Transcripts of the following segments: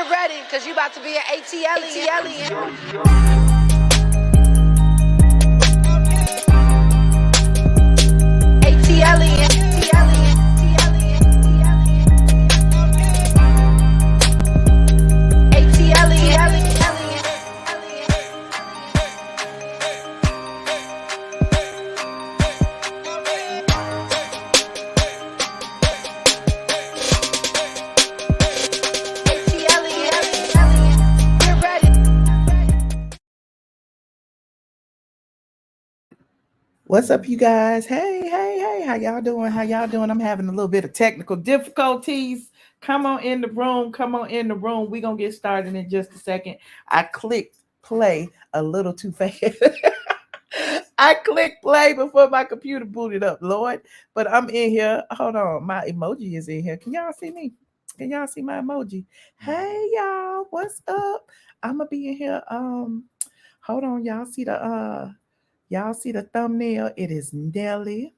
Get ready, because you about to be an ATLien. What's up, you guys? Hey, how y'all doing? I'm having a little bit of technical difficulties. Come on in the room. We're going to get started in just a second. I clicked play a little too fast. I clicked play before my computer booted up, Lord. But I'm in here. Hold on. My emoji is in here. Can y'all see me? Can y'all see my emoji? Hey, y'all. What's up? I'm going to be in here. Hold on. Y'all see the thumbnail? It is Nelly.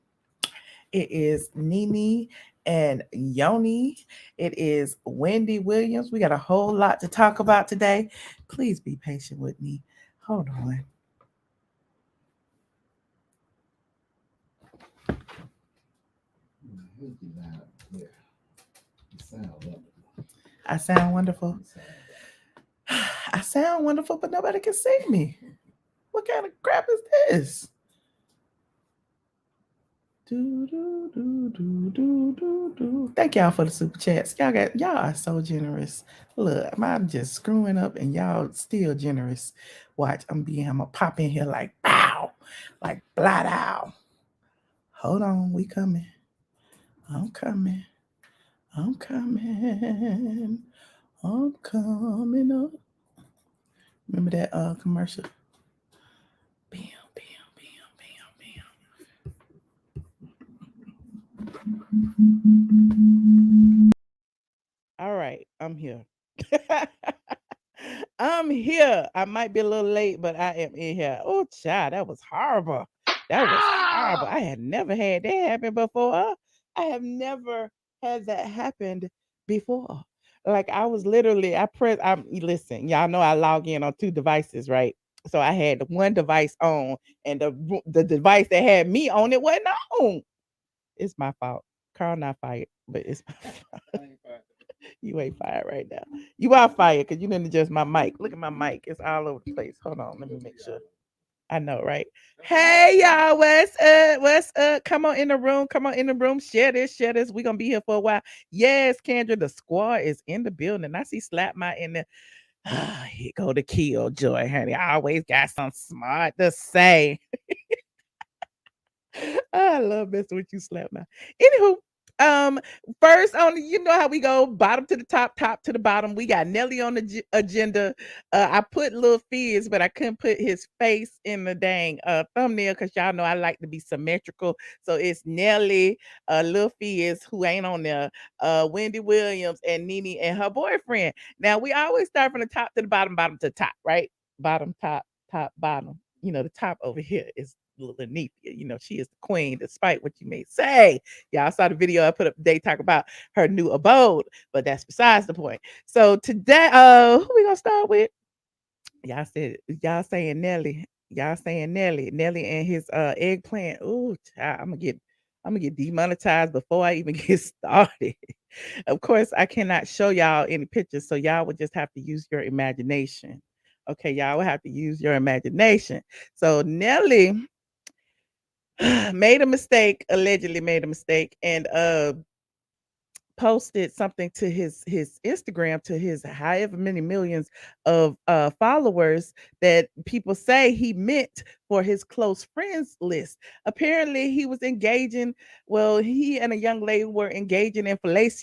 It is Nene and Nyoni. It is Wendy Williams. We got a whole lot to talk about today. Please be patient with me. Hold on. I sound wonderful. I sound wonderful, but nobody can see me. What kind of crap is this? Thank y'all for the super chats. Y'all are so generous. Look, I'm just screwing up and y'all still generous. Watch, I'm gonna pop in here like bow, like blah down. Hold on, we coming. I'm coming up. Remember that commercial? Bam. All right, I'm here. I'm here. I might be a little late, but I am in here. Oh, child, that was horrible. I had never had that happen before. I have never had that happen before. Like I was literally, listen, y'all know I log in on 2 devices, right? So I had the one device on, and the device that had me on it wasn't on. It's my fault. Carl not fired, but it's my fault. You ain't fired right now. You are fired because you didn't adjust my mic. Look at my mic. It's all over the place. Hold on. Let me make sure. I know, right? Hey, y'all. What's up? Come on in the room. Share this. We're going to be here for a while. Yes, Kendra, the squad is in the building. I see Slap My in there. Here go the Killjoy, honey. I always got something smart to say. I love messing with you, Slap My. Anywho, first on, you know how we go, bottom to the top to the bottom. We got Nelly on the agenda. I put Lil Fizz, but I couldn't put his face in the dang thumbnail because y'all know I like to be symmetrical. So it's Nelly, Lil Fizz, who ain't on there, Wendy Williams, and Nene and her boyfriend. Now we always start from the top to the bottom to the top, right? Bottom, top, bottom. You know, the top over here is Lenithia. You know, she is the queen, despite what you may say. Y'all saw the video I put up today talk about her new abode, but that's besides the point. So today, who we gonna start with? Y'all saying Nelly. Nelly and his eggplant. Ooh, I'm gonna get demonetized before I even get started. Of course, I cannot show y'all any pictures, so y'all would just have to use your imagination. Okay, y'all will have to use your imagination. So Nelly allegedly made a mistake, and posted something to his Instagram, to his however many millions of followers, that people say he meant for his close friends list. Apparently he was engaging, he and a young lady were engaging in fellatio.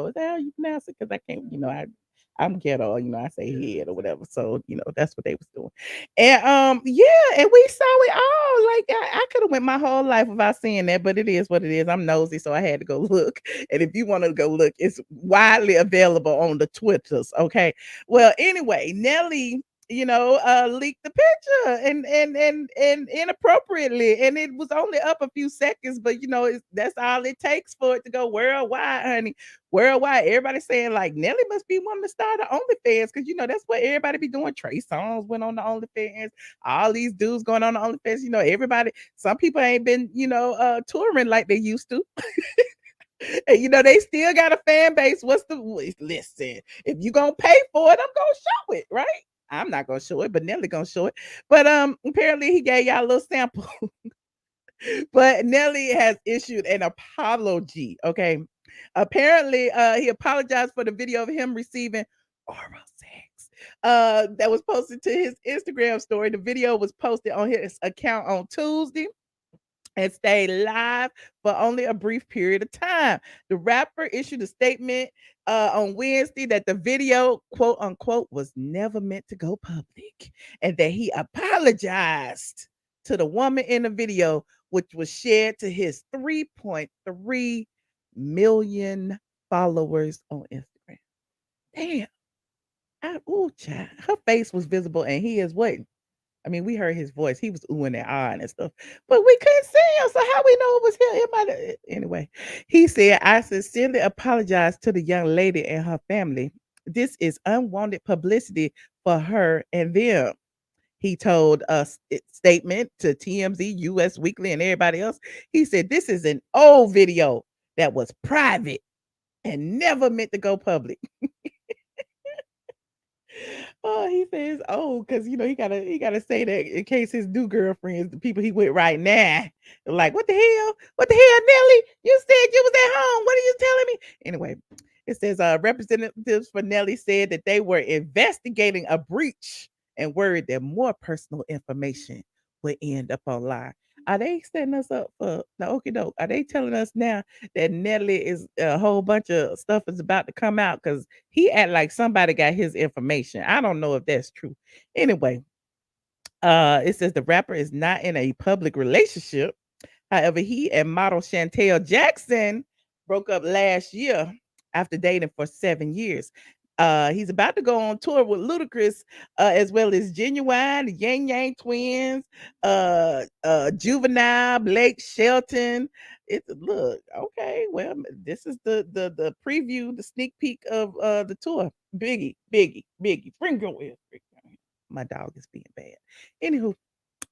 Is that how you pronounce it? Because I can't, I'm ghetto, I say head or whatever. So, that's what they was doing. And yeah, and we saw it all. Like I could have went my whole life without seeing that, but it is what it is. I'm nosy, so I had to go look. And if you want to go look, it's widely available on the Twitters. Okay. Well, anyway, Nelly leaked the picture and inappropriately, and it was only up a few seconds, but that's all it takes for it to go worldwide, honey. Worldwide, everybody saying like Nelly must be wanting to start the OnlyFans because that's what everybody be doing. Trey Songz went on the OnlyFans. All these dudes going on the OnlyFans. Everybody. Some people ain't been touring like they used to. And they still got a fan base. Listen, if you gonna pay for it, I'm gonna show it, right? I'm not gonna show it, but Nelly gonna show it. But apparently he gave y'all a little sample. But Nelly has issued an apology. Okay. Apparently, he apologized for the video of him receiving oral sex. That was posted to his Instagram story. The video was posted on his account on Tuesday and stayed live for only a brief period of time. The rapper issued a statement on Wednesday that the video, quote unquote, was never meant to go public and that he apologized to the woman in the video, which was shared to his 3.3 million followers on Instagram. Damn. Child. Her face was visible and he is what? I mean, we heard his voice. He was oohing and ahhing and stuff, but we couldn't see him. So how we know it was him? It might anyway. He said, "I sincerely apologize to the young lady and her family. This is unwanted publicity for her and them." He told a statement to TMZ, US Weekly, and everybody else. He said, "This is an old video that was private and never meant to go public." Oh, he says, "Oh, because he gotta say that in case his new girlfriends, the people he with right now, are like, what the hell? What the hell, Nelly? You said you was at home. What are you telling me?" Anyway, it says representatives for Nelly said that they were investigating a breach and worried that more personal information would end up online. Are they setting us up for the okie doke? Are they telling us now that Nelly is a whole bunch of stuff is about to come out? Because he act like somebody got his information. I don't know if that's true. Anyway, it says the rapper is not in a public relationship. However, he and model Chantel Jackson broke up last year after dating for 7 years. He's about to go on tour with Ludacris, as well as Genuine, the Yang Yang Twins, Juvenile, Blake Shelton. It's look okay. Well, this is the preview, the sneak peek of the tour. Biggie, bring your ear. My dog is being bad. Anywho,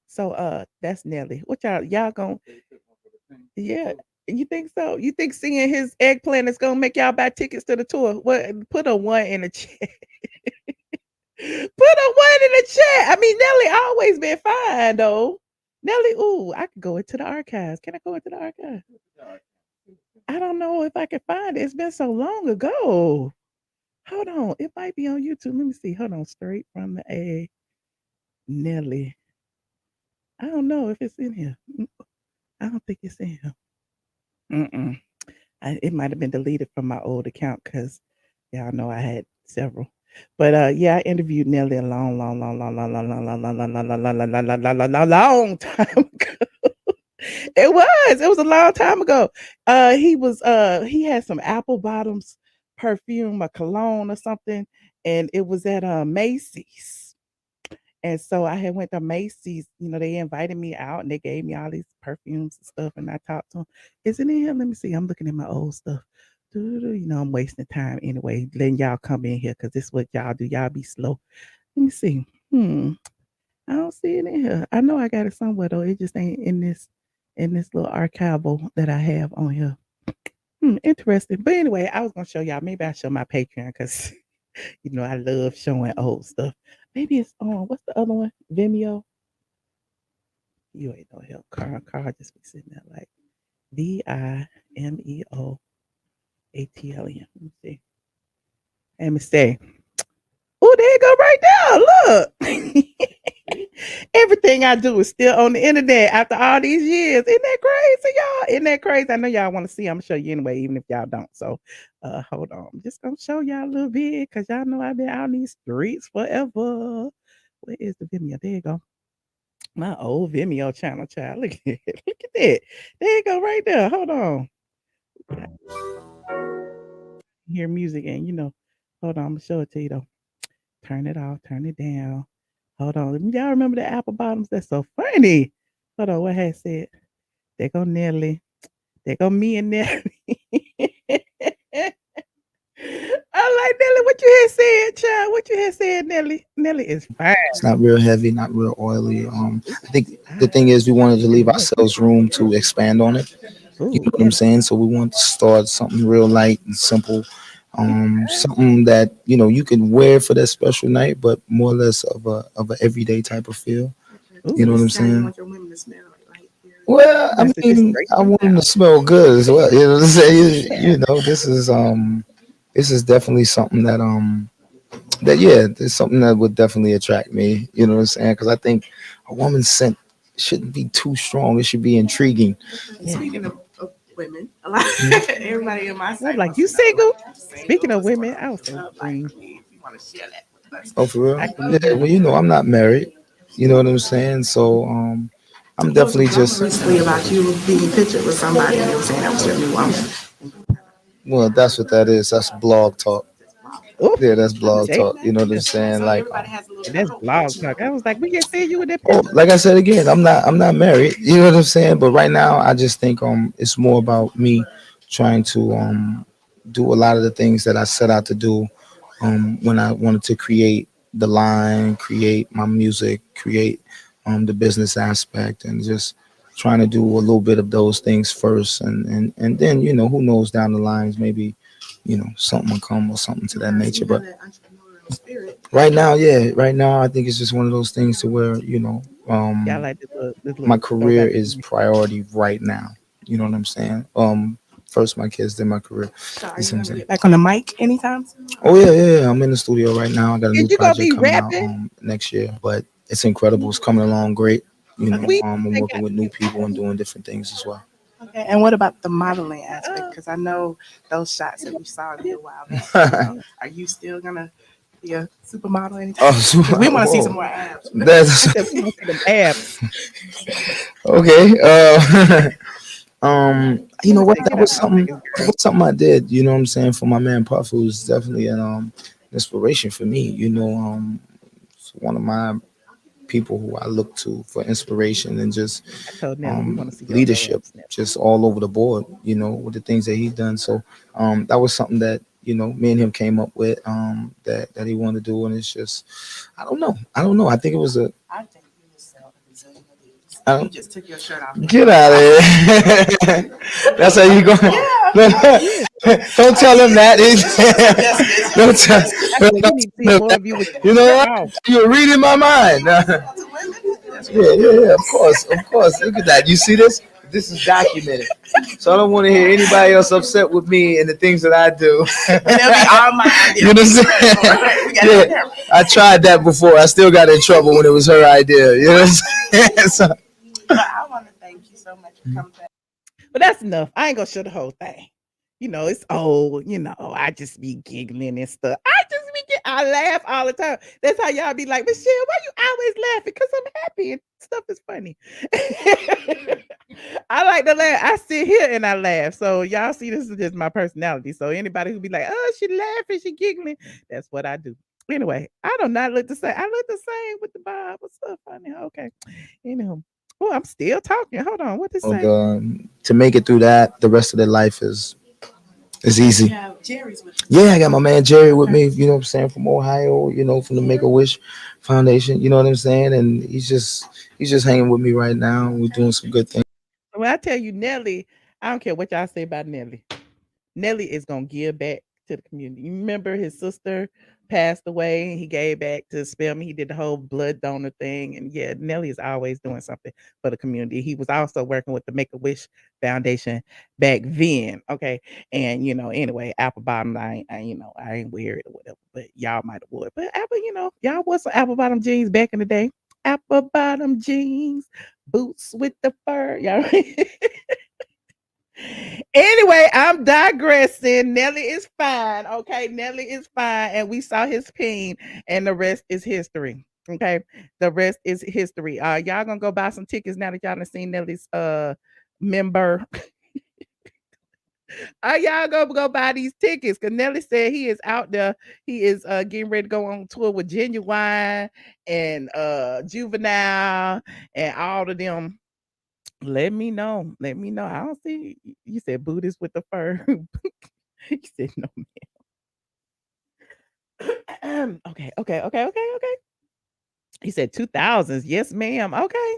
so that's Nelly. What y'all gonna yeah. You think so? You think seeing his eggplant is gonna make y'all buy tickets to the tour? What put a one in the chat. Put a one in the chat. I mean, Nelly always been fine though. Nelly, ooh, I could go into the archives. Can I go into the archives? I don't know if I can find it. It's been so long ago. Hold on. It might be on YouTube. Let me see. Hold on. Straight from the A. Nelly. I don't know if it's in here. I don't think it's in here. Mm-mm. It might have been deleted from my old account because y'all know I had several. But yeah, I interviewed Nelly a long, long, long, long, long, long, long, long, long, long, long, long, long, long, long, long, long, long time ago. It was a long time ago. He had some apple bottoms perfume, a cologne or something, and it was at Macy's. And so I had went to Macy's, they invited me out and they gave me all these perfumes and stuff. And I talked to them. Is it in here? Let me see. I'm looking at my old stuff. I'm wasting time anyway, letting y'all come in here because this is what y'all do. Y'all be slow. Let me see. I don't see it in here. I know I got it somewhere though. It just ain't in this little archival that I have on here. Interesting. But anyway, I was gonna show y'all. Maybe I'll show my Patreon because I love showing old stuff. Maybe it's on what's the other one? Vimeo. You ain't no help. Carl just be sitting there like VIMEOATLN. Let me see. Let me say. Oh, there you go right there. Look. Everything I do is still on the internet after all these years. Isn't that crazy, y'all? Isn't that crazy? I know y'all want to see. I'm gonna show you anyway, even if y'all don't. So hold on. I'm just gonna show y'all a little bit because y'all know I've been out in these streets forever. Where is the Vimeo? There you go. My old Vimeo channel, child. Look at it. Look at that. There you go, right there. Hold on. Hear music and hold on, I'm gonna show it to you though. Turn it off, turn it down. Hold on. Y'all remember the apple bottoms? That's so funny. Hold on. What had said? There go Nelly. There go me and Nelly. I like Nelly. What you had said, child? What you had said, Nelly? Nelly is fine. It's not real heavy, not real oily. I think the Ah, thing is we wanted to leave Nelly. ourselves room to expand on it. You Ooh, know what I'm saying? So we want to start something real light and simple. Something that you can wear for that special night, but more or less of a everyday type of feel. You know ooh. what I'm saying? Well, I That's a mean, I demonstration. want them to smell good as well. You know what I'm saying? This is definitely something that yeah, there's something that would definitely attract me. You know what I'm saying? Because I think a woman's scent shouldn't be too strong. It should be intriguing. Yeah. Of women, a lot everybody in my And I'm site like, wants you to know, single? like, you Speaking single, of what's going women, on I was with your so love life? green. Please, if you want to share that with us. Oh, for real? I can Yeah. do that. Well, I'm not married. You know what I'm saying? So I'm There was a definitely drama just recently about you being pictured with somebody and they were saying that was your new woman. well. That's what that is. That's blog talk. Oh, Yeah, that's blog say talk. You know what I'm yeah. saying? So Like, everybody has a little And that's control blog over talk. you. I was like, we can see you in that oh, picture. like I said again, I'm not married. You know what I'm saying? But right now, I just think it's more about me trying to do a lot of the things that I set out to do when I wanted to create the line, create my music, create the business aspect, and just trying to do a little bit of those things first, and then who knows down the lines maybe something will come or something to that nature. You have But that entrepreneurial spirit. right now, yeah, right now I think it's just one of those things to where Y'all like this little my career throwback to is me. priority right now. You know what I'm saying? First my kids, then my career. So are You you see what I'm going to saying? get back on the mic anytime soon? Oh yeah, yeah, yeah. I'm in the studio right now. I got a Is new you gonna project be coming out rapping? next year, but it's incredible. It's coming along great. Okay. We I'm ain't working got with to new be people and rapping. doing different things as well. Okay. And what about the modeling aspect? Uh, Because I know those shots that we saw of you a while back. Oh, Are you still going to be a supermodel anytime? so, Because we want to see some whoa, more abs. I that's said we want to see them abs. okay. You Let know me what? see. That Get out was my something. face, That girl. was something I did. You know what I'm saying? For my man Puff, who was definitely an inspiration for me. It's one of my people who I look to for inspiration and just I told Nelly we want to see your leadership, abs, Nelly. just all over the board. With the things that he's done. So that was something that me and him came up with. That he wanted to do, and it's just I don't know. I don't know. I think it was a. I think you would sell a bazillion of these. I You don't, just took your shirt off. get out of here. That's how you go. Yeah, Don't tell him that. Don't tell. I said we Don't need to see tell him more that. of you with You your know shirt what? off. You're reading my mind. Yeah, yeah, yeah. Of course, of course. Look at that. You see this? This is documented. So I don't want to hear anybody else upset with me and the things that I do. And it'll be all mine. You know what I'm saying? We got it on Yeah, camera. I tried that before. I still got in trouble when it was her idea. You know what I'm saying? So, But I want to thank you so much for coming back. But that's enough. I ain't gonna show the whole thing. It's old. I just be giggling and stuff. I laugh all the time. That's how y'all be like, Michelle, why you always laughing? Because I'm happy and stuff is funny. I like to laugh. I sit here and I laugh. So y'all see, this is just my personality. So anybody who be like, oh, she laughing, she giggling, that's what I do. Anyway, I do not look the same. I look the same with the Bob. What's up, funny? Okay. Anywho. Oh, I'm still talking. Hold on. What this say? to make it through that, the rest of their life is You easy. have Jerry's with Yeah, I got my man Jerry with me, you know what I'm saying, from Ohio, from the Make a Wish Foundation, you know what I'm saying? And he's just hanging with me right now. We're doing some good things. When I tell you Nelly, I don't care what y'all say about Nelly. Nelly is gonna give back to the community. You remember his sister passed away and he gave back to Spelman. He did the whole blood donor thing. And yeah, Nelly is always doing something for the community. He was also working with the Make a Wish Foundation back then. Okay. And anyway, apple bottom, I ain't wear it or whatever, but y'all might have wore it. But apple, y'all wore some apple bottom jeans back in the day. Apple bottom jeans, boots with the fur. Y'all Anyway, I'm digressing. Nelly is fine. Okay. Nelly is fine. And we saw his peen, and the rest is history. Okay. The rest is history. Y'all gonna go buy some tickets now that y'all done seen Nelly's member Y'all go buy these tickets? Because Nelly said he is out there. He is getting ready to go on tour with Genuine and Juvenile and all of them. Let me know. Let me know. I don't see. You said Buddhist with the fur. You said no, ma'am. Okay. He said 2000s. Yes, ma'am. Okay.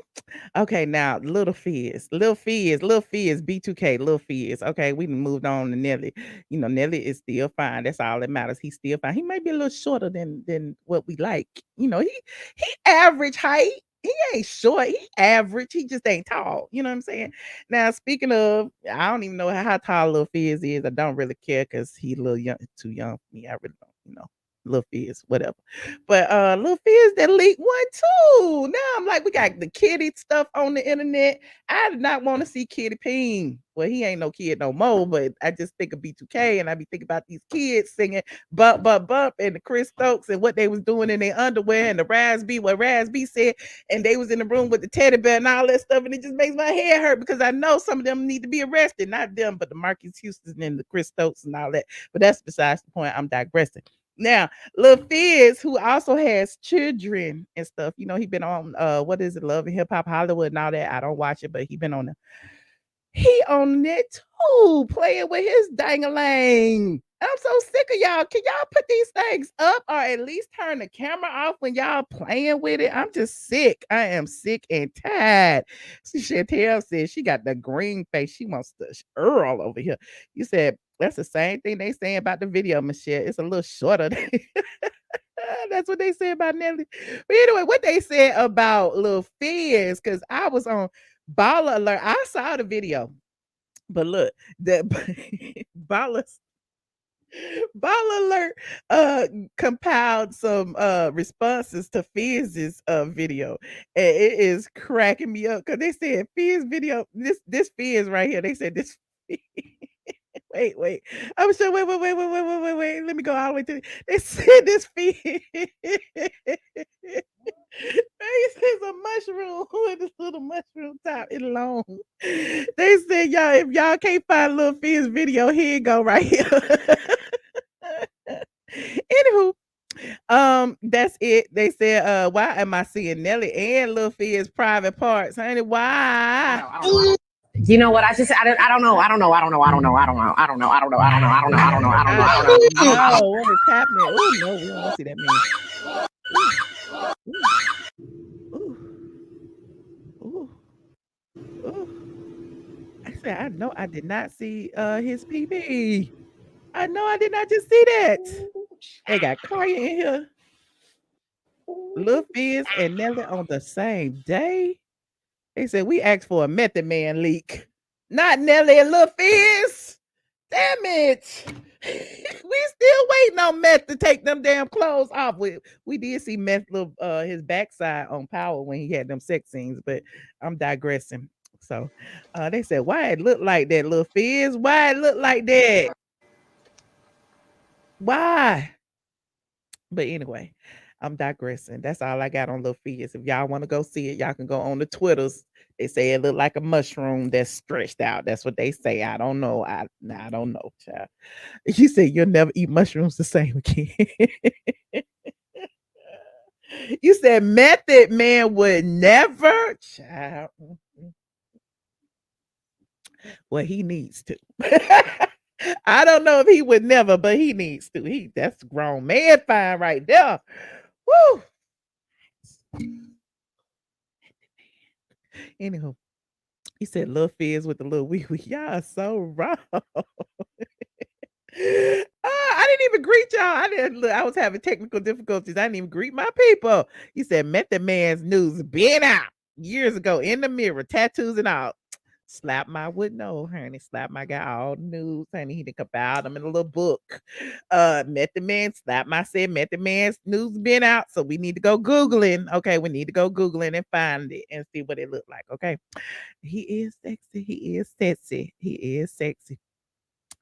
Okay, now Little Fizz, B2K, Little Fizz. Okay, we done moved on to Nelly. You know, Nelly is still fine. That's all that matters. He's still fine. He might be a little shorter than what we like. You know, he average height. He ain't short. He average. He just ain't tall. You know what I'm saying? Now, speaking of, I don't even know how tall Little Fizz is. I don't really care because he a little young, too young for me. I really don't. You know, Little Fizz, whatever. But Lil Fizz that leaked one too. Now I'm like, we got the kitty stuff on the internet. I did not want to see Kitty Peen. Well, he ain't no kid no more, but I just think of B2K and I be thinking about these kids singing bump, bump, bump, and the Chris Stokes and what they was doing in their underwear and the Raz-B, what Raz-B said, and they was in the room with the teddy bear and all that stuff, and it just makes my head hurt because I know some of them need to be arrested. Not them, but the Marcus Houston and the Chris Stokes and all that. But that's besides the point. I'm digressing. Now, Lil Fizz, who also has children and stuff, you know, he been on what is it, Love and Hip Hop Hollywood and all that. I don't watch it, but he been on he on it too, playing with his dang-a-lang. I'm so sick of y'all. Can y'all put these things up or at least turn the camera off when y'all playing with it? I'm just sick. I am sick and tired. Chantel said she got the green face. She wants the Earl over here. You said that's the same thing they saying about the video, Michelle. It's a little shorter. That's what they say about Nelly. But anyway, what they said about Lil Fizz, because I was on Baller Alert. I saw the video, but look, the Baller Alert compiled some responses to Fizz's video, and it is cracking me up because they said Fizz video, this Fizz right here. They said this. Wait. I'm sure. Wait. Let me go all the way to. They said this Fizz. Face is a mushroom with this little mushroom top. It's long. They said, y'all, if y'all can't find Lil Fizz video, here you go right here. Anywho, that's it. They said, why am I seeing Nelly and Lil Fizz private parts? Honey, why? You know what? I don't know. No, what is happening? Oh no, we don't want to see that man. Ooh. I said, I know I did not see his PP. I know I did not just see that. They got Claudia in here. Lil Fizz and Nelly on the same day. They said we asked for a Method Man leak. Not Nelly and Lil Fizz. Damn it. We still waiting on Meth to take them damn clothes off. We did see Meth his backside on Power when he had them sex scenes, but I'm digressing. So they said, why it look like that, Lil Fizz? Why it look like that? Why? But anyway, I'm digressing. That's all I got on Lil Fizz. If y'all want to go see it, y'all can go on the Twitters. They say it look like a mushroom that's stretched out. That's what they say. I don't know. I don't know, child. You said you'll never eat mushrooms the same again. You said Method Man would never, child. Well, he needs to. I don't know if he would never, but he needs to. That's grown man fine right there. Woo. Anywho, he said Lil Fizz with the little wee wee. Y'all so wrong. I didn't even greet y'all. I was having technical difficulties. I didn't even greet my people. He said Method Man's news been out years ago in the mirror, tattoos and all. Slap my wood, no, honey. Slap my guy all the news, honey. He didn't compile them in a little book. Method Man, said Method Man's news been out, so we need to go Googling. Okay, we need to go Googling and find it and see what it looked like. Okay. He is sexy.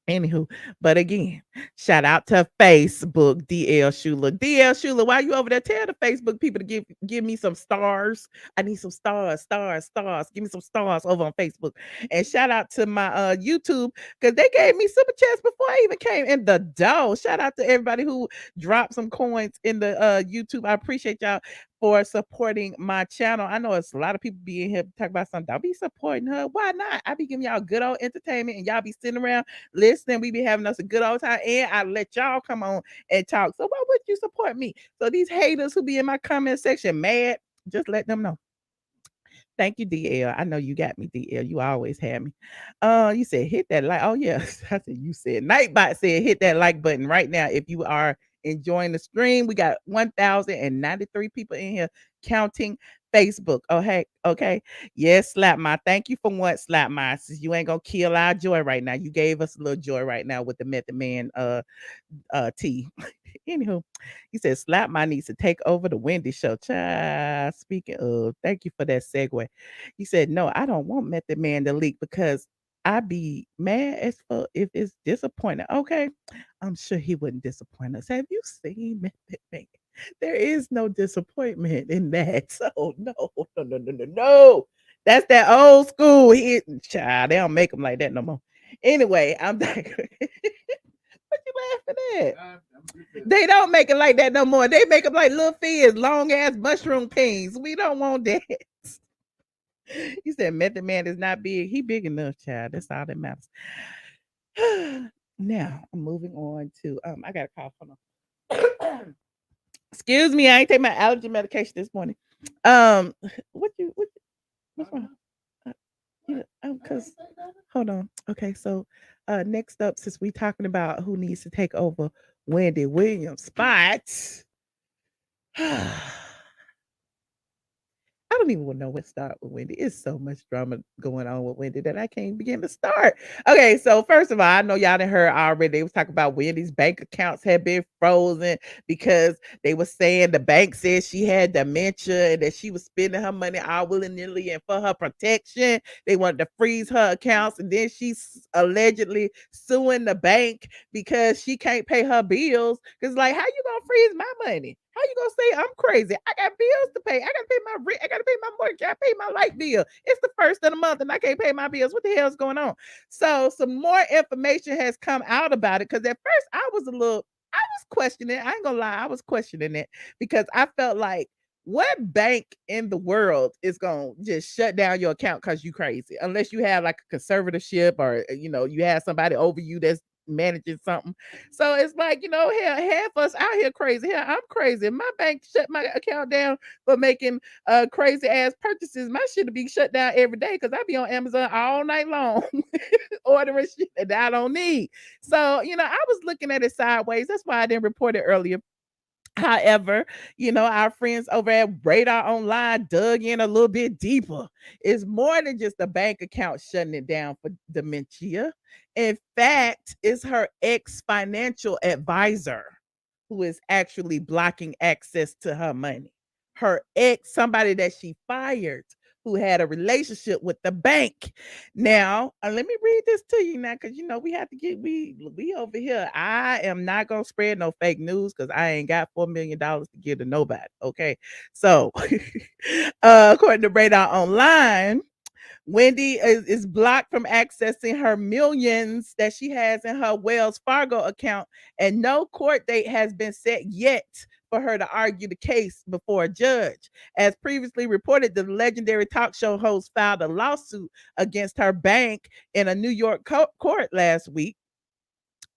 Anywho, but again, shout out to Facebook, DL Schuler. DL Schuler, while you over there, tell the Facebook people to give me some stars. I need some stars, stars, stars. Give me some stars over on Facebook. And shout out to my YouTube, because they gave me super chats before I even came in the door. Shout out to everybody who dropped some coins in the YouTube. I appreciate y'all for supporting my channel. I know it's a lot of people be in here talking about something. Don't be supporting her. Why not? I be giving y'all good old entertainment, and y'all be sitting around listening. We be having us a good old time, and I let y'all come on and talk. So why would you support me? So these haters who be in my comment section mad, just let them know. Thank you, DL. I know you got me, DL. You always have me. You said hit that like. Oh yeah, I said you said. Nightbot said hit that like button right now if you are enjoying the stream. We got 1,093 people in here counting Facebook. Oh hey, okay. Yes, slap my. Thank you for what slap my. Since you ain't gonna kill our joy right now. You gave us a little joy right now with the Method Man tea. Anywho, he said slap my needs to take over the Wendy show. Child, speaking of, thank you for that segue. He said, no, I don't want Method Man to leak because I be mad as fuck if it's disappointing. Okay, I'm sure he wouldn't disappoint us. Have you seen Method Man? There is no disappointment in that. So no. That's that old school hit. Child, they don't make them like that no more. Anyway, I'm back. What you laughing at? They don't make it like that no more. They make them like little fizz, long ass mushroom pings. We don't want that. He said Method Man is not big. He big enough, child. That's all that matters. Now I'm moving on to I got a cough. Hold on. Excuse me, I ain't taking my allergy medication this morning. What's wrong? Because hold on. Okay, so next up, since we talking about who needs to take over Wendy Williams' spot, I don't even want to know where to start with Wendy. It's so much drama going on with Wendy that I can't begin to start. Okay, so first of all, I know y'all done heard already. They was talking about Wendy's bank accounts had been frozen because they were saying the bank said she had dementia and that she was spending her money all willy-nilly, and for her protection, they wanted to freeze her accounts. And then she's allegedly suing the bank because she can't pay her bills. Because like, how you gonna freeze my money? How you gonna say I'm crazy? I got bills to pay. I gotta pay my rent. I gotta pay my mortgage. I pay my light bill. It's the first of the month and I can't pay my bills. What the hell is going on? So some more information has come out about it, because at first I was questioning. I ain't gonna lie, I was questioning it because I felt like, what bank in the world is gonna just shut down your account because you crazy? Unless you have like a conservatorship, or you have somebody over you that's managing something. So it's like, hell, half us out here crazy. Hell, I'm crazy. If my bank shut my account down for making crazy ass purchases, my shit will be shut down every day because I be on Amazon all night long ordering shit that I don't need. So, I was looking at it sideways. That's why I didn't report it earlier. However, our friends over at Radar Online dug in a little bit deeper. It's more than just a bank account shutting it down for dementia. In fact, it's her ex-financial advisor who is actually blocking access to her money. Her ex, somebody that she fired, who had a relationship with the bank. Now, let me read this to you now, because we have to we over here. I am not gonna spread no fake news because I ain't got $4 million to give to nobody. Okay, so according to Radar Online, Wendy is blocked from accessing her millions that she has in her Wells Fargo account, and no court date has been set yet for her to argue the case before a judge. As previously reported, the legendary talk show host filed a lawsuit against her bank in a New York court last week.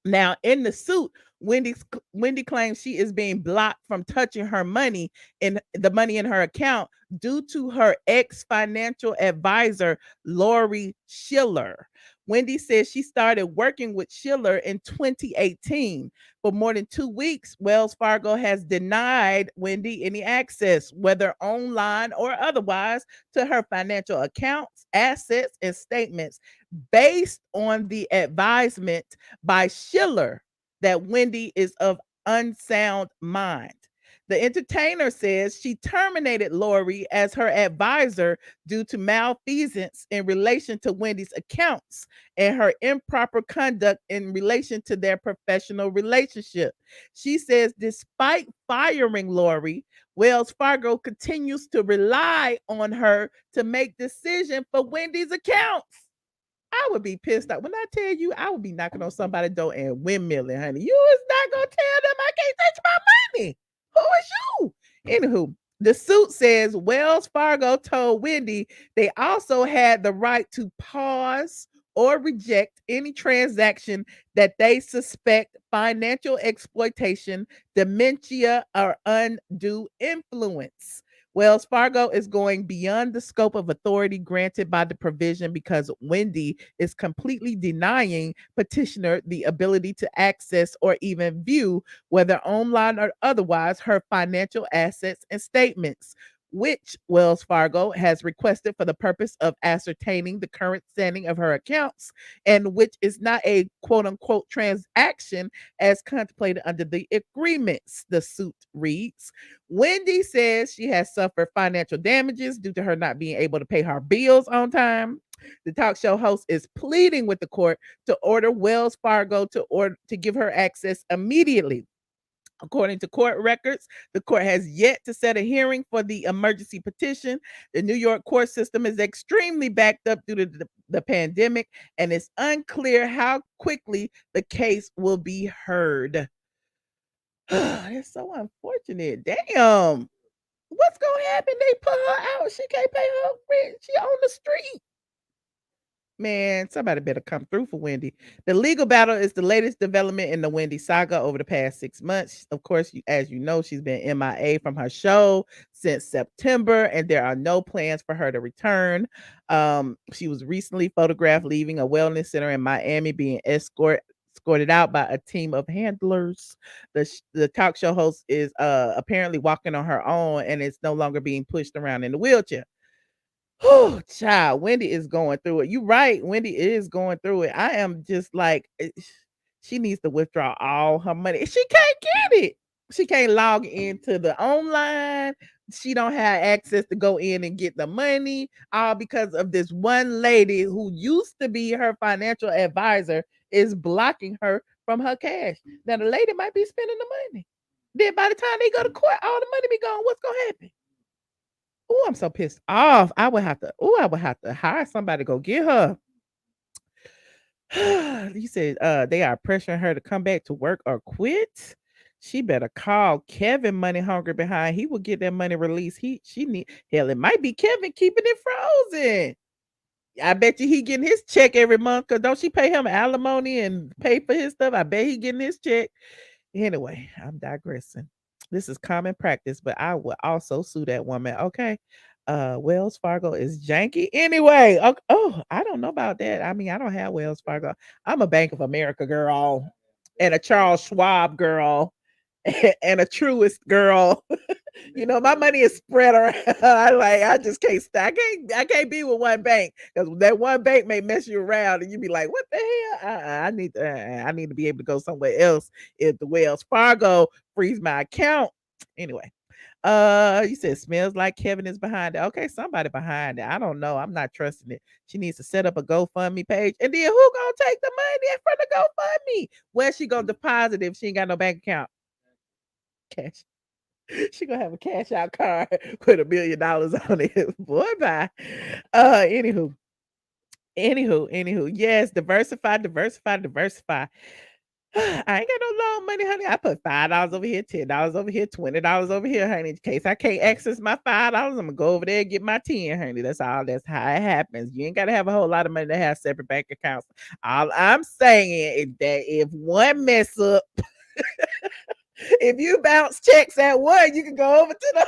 Now, in the suit, Wendy claims she is being blocked from touching her money in the money in her account due to her ex-financial advisor, Lori Schiller. Wendy says she started working with Schiller in 2018. For more than 2 weeks, Wells Fargo has denied Wendy any access, whether online or otherwise, to her financial accounts, assets, and statements based on the advisement by Schiller that Wendy is of unsound mind. The entertainer says she terminated Lori as her advisor due to malfeasance in relation to Wendy's accounts and her improper conduct in relation to their professional relationship. She says despite firing Lori, Wells Fargo continues to rely on her to make decisions for Wendy's accounts. I would be pissed off. When I tell you, I would be knocking on somebody's door and windmilling, honey. You is not going to tell them I can't touch my money. Who is you? Anywho, the suit says Wells Fargo told Wendy they also had the right to pause or reject any transaction that they suspect financial exploitation, dementia, or undue influence. Wells Fargo is going beyond the scope of authority granted by the provision because Wendy is completely denying petitioner the ability to access or even view, whether online or otherwise, her financial assets and statements, which Wells Fargo has requested for the purpose of ascertaining the current standing of her accounts, and which is not a quote unquote transaction as contemplated under the agreements, the suit reads. Wendy says she has suffered financial damages due to her not being able to pay her bills on time. The talk show host is pleading with the court to order Wells Fargo to give her access immediately. According to court records, the court has yet to set a hearing for the emergency petition. The New York court system is extremely backed up due to the pandemic, and it's unclear how quickly the case will be heard. It's so unfortunate. Damn. What's going to happen? They put her out. She can't pay her rent. She on the street. Man, somebody better come through for Wendy. The legal battle is the latest development in the Wendy saga over the past 6 months. Of course, as you know, she's been MIA from her show since September, and there are no plans for her to return. She was recently photographed leaving a wellness center in Miami, being escorted out by a team of handlers. The talk show host is apparently walking on her own and is no longer being pushed around in the wheelchair. Oh, child, Wendy is going through it. You're right. Wendy is going through it. I am just like, she needs to withdraw all her money. She can't get it. She can't log into the online. She don't have access to go in and get the money, all because of this one lady who used to be her financial advisor is blocking her from her cash. Now, the lady might be spending the money. Then by the time they go to court, all the money be gone. What's going to happen? Oh, I'm so pissed off. I would have to hire somebody to go get her. You said they are pressuring her to come back to work or quit. She better call Kevin money hungry behind. He will get that money released. Hell, it might be Kevin keeping it frozen. I bet you he getting his check every month because don't she pay him alimony and pay for his stuff? I bet he getting his check. Anyway, I'm digressing. This is common practice, but I would also sue that woman. Okay. Wells Fargo is janky. Anyway, okay. Oh, I don't know about that. I mean, I don't have Wells Fargo. I'm a Bank of America girl and a Charles Schwab girl and a Truist girl. You know, my money is spread around. I just can't stop. I can't be with one bank because that one bank may mess you around and you be like, what the hell? I need to be able to go somewhere else if the Wells Fargo freeze my account. Anyway. You said smells like Kevin is behind it. Okay, somebody behind it. I don't know. I'm not trusting it. She needs to set up a GoFundMe page. And then who gonna take the money from the GoFundMe? Where's she gonna deposit if she ain't got no bank account? Cash. She gonna have a cash out card with $1 million on it. Boy, bye. Anywho. Yes, diversify. I ain't got no long money, honey. I put $5 over here, $10 over here, $20 over here, honey. In case I can't access my $5, I'm gonna go over there and get my 10, honey. That's all. That's how it happens. You ain't gotta have a whole lot of money to have separate bank accounts. All I'm saying is that if one mess up, if you bounce checks at one, you can go over to the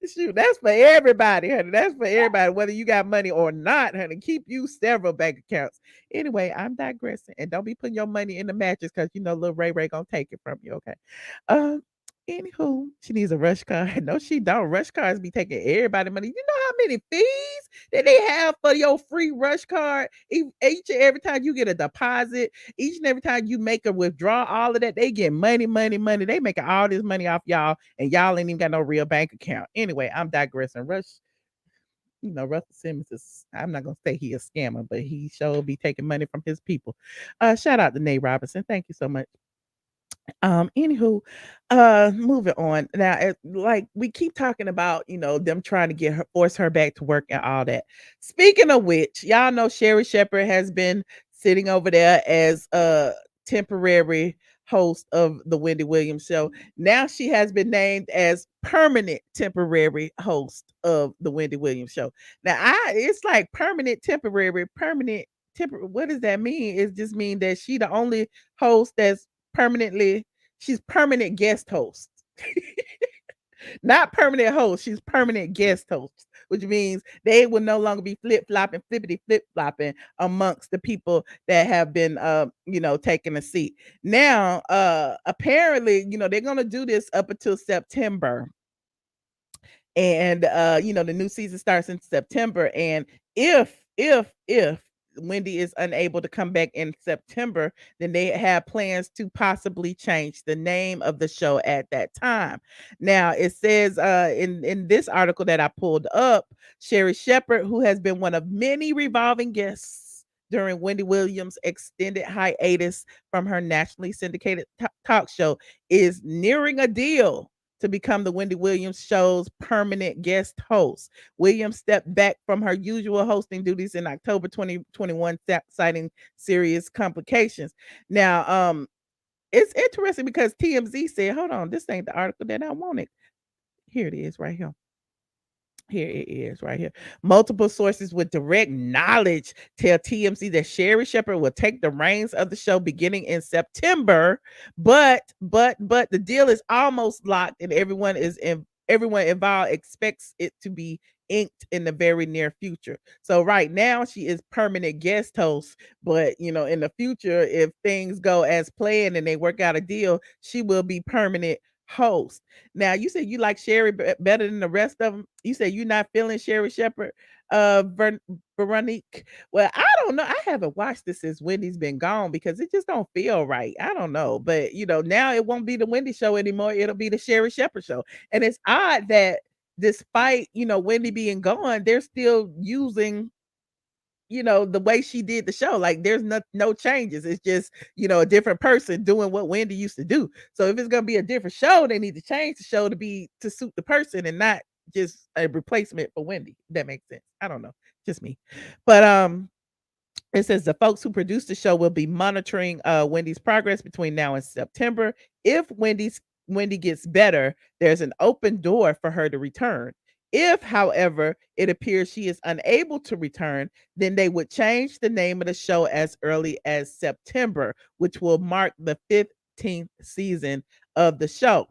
shoot. That's for everybody, honey. That's for everybody, whether you got money or not, honey. Keep you several bank accounts. Anyway, I'm digressing, and don't be putting your money in the mattress because you know little Ray gonna take it from you. Okay. Anywho, she needs a rush card. No, she don't. Rush cards be taking everybody money. You know how many fees that they have for your free rush card? Each and every time you get a deposit, each and every time you make a withdrawal, all of that, they get money, money, money. They making all this money off y'all, and y'all ain't even got no real bank account. Anyway, I'm digressing. Russell Simmons is, I'm not gonna say he a scammer, but he sure be taking money from his people. Shout out to Nate Robinson. Thank you so much. Anywho, moving on. Now, like we keep talking about, them trying to force her back to work and all that. Speaking of which, y'all know Sherri Shepherd has been sitting over there as a temporary host of the Wendy Williams show. Now she has been named as permanent temporary host of the Wendy Williams show. Now, it's like permanent temporary, permanent temporary. What does that mean? It just means that she the only host that's she's permanent guest host. Not permanent host, she's permanent guest host, which means they will no longer be flippity flip flopping amongst the people that have been taking a seat. Now, apparently, they're gonna do this up until September. And the new season starts in September. And if Wendy is unable to come back in September, then they have plans to possibly change the name of the show at that time. Now, it says in this article that I pulled up, Sherri Shepherd, who has been one of many revolving guests during Wendy Williams' extended hiatus from her nationally syndicated talk show, is nearing a deal to become the Wendy Williams show's permanent guest host. Williams stepped back from her usual hosting duties in October 2021, citing serious complications. Now, it's interesting because TMZ said, hold on, this ain't the article that I wanted. Here it is right here. Here it is right here. Multiple sources with direct knowledge tell TMZ that Sherri Shepherd will take the reins of the show beginning in September, but the deal is almost locked, and everyone involved expects it to be inked in the very near future. So right now she is permanent guest host, but in the future, if things go as planned and they work out a deal, she will be permanent host. Now, you said you like Sherri better than the rest of them. You said you're not feeling Sherri Shepherd, Veronique. Well, I don't know. I haven't watched this since Wendy's been gone because it just don't feel right. I don't know, but now it won't be the Wendy show anymore. It'll be the Sherri Shepherd show, and it's odd that despite Wendy being gone, they're still using the way she did the show. Like there's no changes. It's just, a different person doing what Wendy used to do. So if it's going to be a different show, they need to change the show to suit the person and not just a replacement for Wendy. That makes sense. I don't know. Just me. But it says the folks who produced the show will be monitoring Wendy's progress between now and September. If Wendy gets better, there's an open door for her to return. If, however, it appears she is unable to return, then they would change the name of the show as early as September, which will mark the 15th season of the show.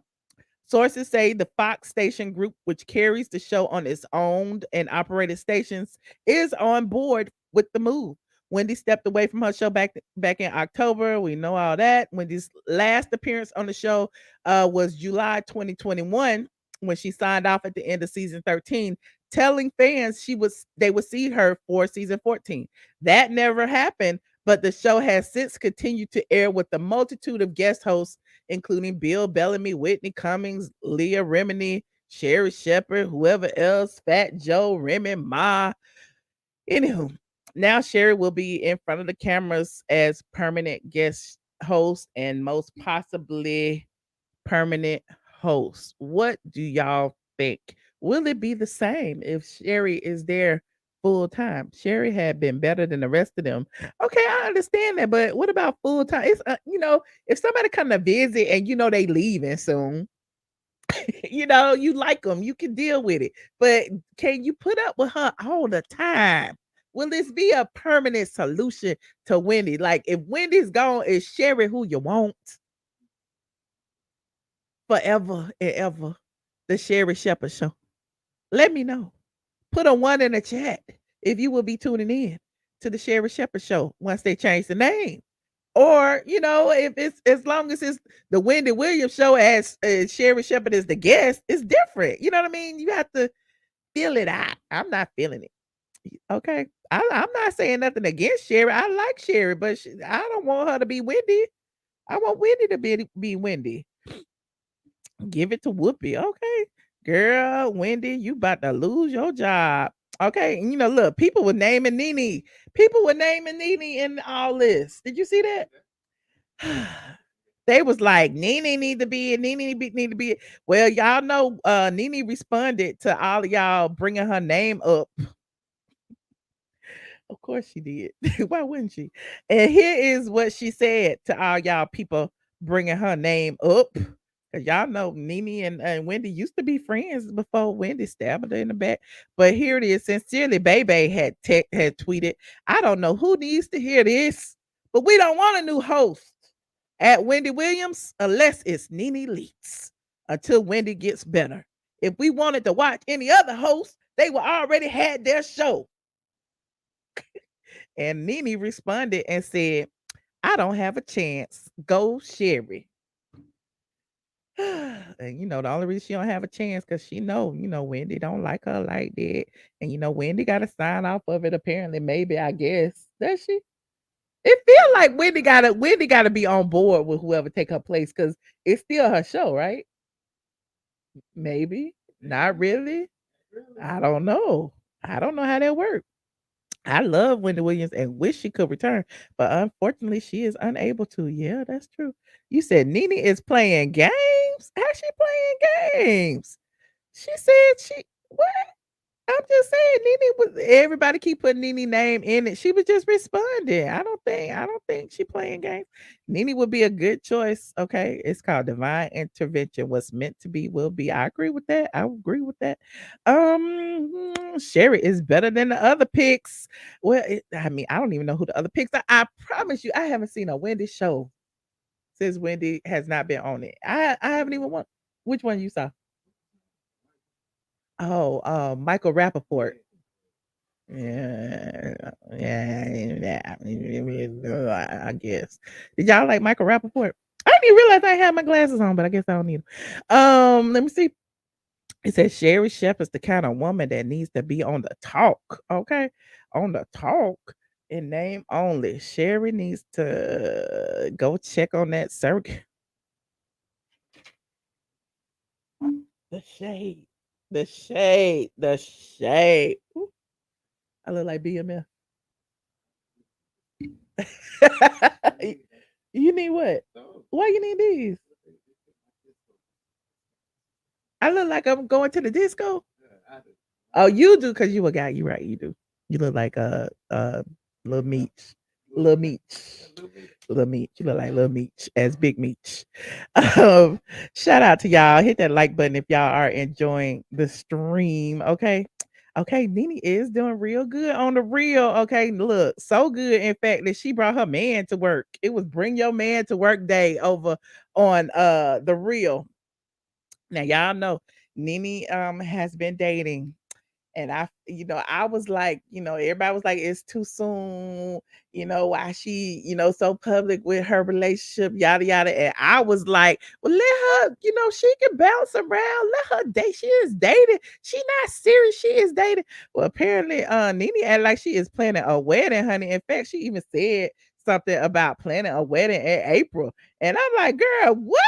Sources say the Fox station group, which carries the show on its owned and operated stations, is on board with the move. Wendy stepped away from her show back in October. We know all that. Wendy's last appearance on the show was July 2021, when she signed off at the end of season 13, telling fans they would see her for season 14. That never happened, but the show has since continued to air with a multitude of guest hosts, including Bill Bellamy, Whitney Cummings, Leah Remini, Sherri Shepherd, whoever else, Fat Joe, Remy Ma. Anywho, now Sherri will be in front of the cameras as permanent guest host and most possibly permanent host. What do y'all think? Will it be the same if Sherri is there full time? Sherri had been better than the rest of them. Okay, I understand that, but what about full time? It's if somebody come to visit and they leaving soon, you like them, you can deal with it. But can you put up with her all the time? Will this be a permanent solution to Wendy? Like if Wendy's gone, is Sherri who you want? Forever and ever, the Sherri Shepherd show. Let me know. Put a 1 in the chat if you will be tuning in to the Sherri Shepherd show once they change the name. Or, you know, if it's as long as it's the Wendy Williams show as Sherry Shepherd is the guest, it's different. You know what I mean? You have to feel it out. I'm not feeling it. Okay. I'm not saying nothing against Sherry. I like Sherry, but I don't want her to be Wendy. I want Wendy to be Wendy. Give it to Whoopi. Okay. Girl, Wendy, you about to lose your job. Okay. And you know, look, people were naming Nene. People were naming Nene in all this. Did you see that? They was like, Nene need to be it. Need to be it. Well, y'all know Nene responded to all of y'all bringing her name up. Of course she did. Why wouldn't she? And here is what she said to all y'all people bringing her name up. Cause y'all know Nene and Wendy used to be friends before Wendy stabbed her in the back. But here it is. Sincerely, Bebe had tweeted, I don't know who needs to hear this, but we don't want a new host at Wendy Williams unless it's Nene Leakes until Wendy gets better. If we wanted to watch any other host, they would already had their show. And Nene responded and said, I don't have a chance. Go Sherry. And you know, the only reason she don't have a chance because she know, Wendy don't like her like that. And Wendy got to sign off of it apparently, maybe, I guess. Does she? It feel like Wendy gotta be on board with whoever take her place because it's still her show, right? Maybe. Not really. I don't know. I don't know how that works. I love Wendy Williams and wish she could return, but unfortunately, she is unable to. Yeah, that's true. You said Nene is playing games? How's she playing games? She said what? I'm just saying, Nene was. Everybody keep putting Nene name in it. She was just responding. I don't think she playing games. Nene would be a good choice. Okay, it's called divine intervention. What's meant to be will be. I agree with that. I agree with that. Sherry is better than the other picks. Well, I don't even know who the other picks are. I promise you, I haven't seen a Wendy show since Wendy has not been on it. I haven't even won. Which one you saw? Oh, Michael Rappaport. Yeah, I guess. Did y'all like Michael Rappaport? I didn't even realize I had my glasses on, but I guess I don't need them. Let me see. It says Sherry Shepherd's the kind of woman that needs to be on the talk. Okay, on the talk in name only. Sherry needs to go check on that circuit. The shade. The shade. The shade. Ooh, I look like BMF. You need what? Why you need these? I look like I'm going to the disco. Oh, you do because you a guy. You right. You do. You look like Little Meech. Little Meech. Little Meech. You look like Little Meech as Big Meech. Shout out to y'all. Hit that like button if y'all are enjoying the stream. Okay. Okay, Nene is doing real good on the reel. Okay, look, so good, in fact, that she brought her man to work. It was Bring Your Man to Work Day over on the reel. Now, y'all know Nene has been dating. And I was like, everybody was like, it's too soon, why she, so public with her relationship, yada, yada. And I was like, well, let her, she can bounce around. Let her date. She is dating. She not serious. She is dating. Well, apparently, Nene act like she is planning a wedding, honey. In fact, she even said something about planning a wedding in April. And I'm like, girl, what?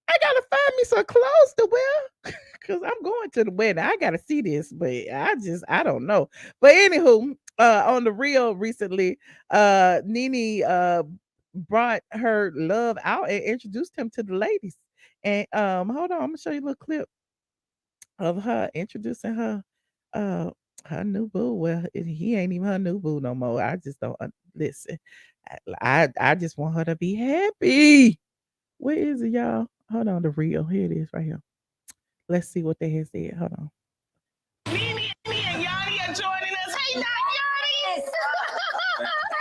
I gotta find me some clothes to wear because I'm going to the wedding. I gotta see this, but I don't know. But anywho, on the reel recently, Nene brought her love out and introduced him to the ladies. And hold on, I'm gonna show you a little clip of her introducing her her new boo. Well, he ain't even her new boo no more. I just don't listen. I just want her to be happy. Where is it, y'all? Hold on, the reel. Here it is, right here. Let's see what they had said. Hold on. Nene and Nyoni are joining us. Hey, Nyoni!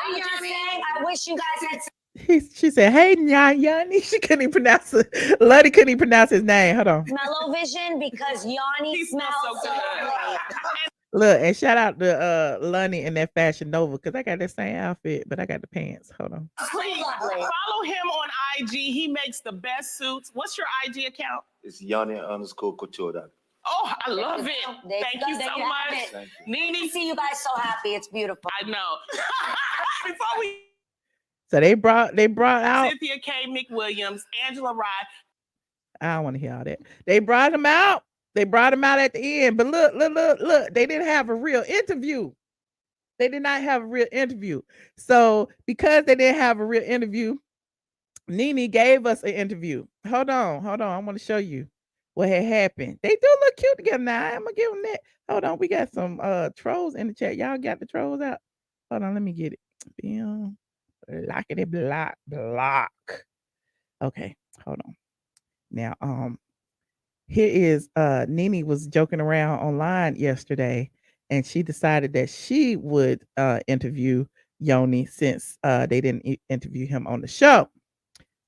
I'm just saying, I wish you guys had. She said, "Hey, Nyoni." She couldn't even pronounce it. Lottie couldn't even pronounce his name. Hold on. Smell-o-vision because Nyoni smells so lovely. Look, and shout out to Lonnie in that Fashion Nova because I got the same outfit, but I got the pants. Hold on. Please follow him on IG. He makes the best suits. What's your IG account? It's Nyoni_Couture. Oh, I love it. Thank you There so you have much. it. Nene, I see you guys so happy. It's beautiful. I know. Before we So they brought out. Cynthia K. McWilliams, Angela Rye. I don't want to hear all that. They brought him out. They brought him out at the end. But look. They didn't have a real interview. They did not have a real interview. So because they didn't have a real interview, Nene gave us an interview. Hold on. I want to show you what had happened. They do look cute together now. I'm gonna give them that. Hold on. We got some trolls in the chat. Y'all got the trolls out. Hold on. Let me get it. Bam. Blockity block. Okay. Hold on. Now, here is Nene was joking around online yesterday, and she decided that she would interview Nyoni since they didn't interview him on the show.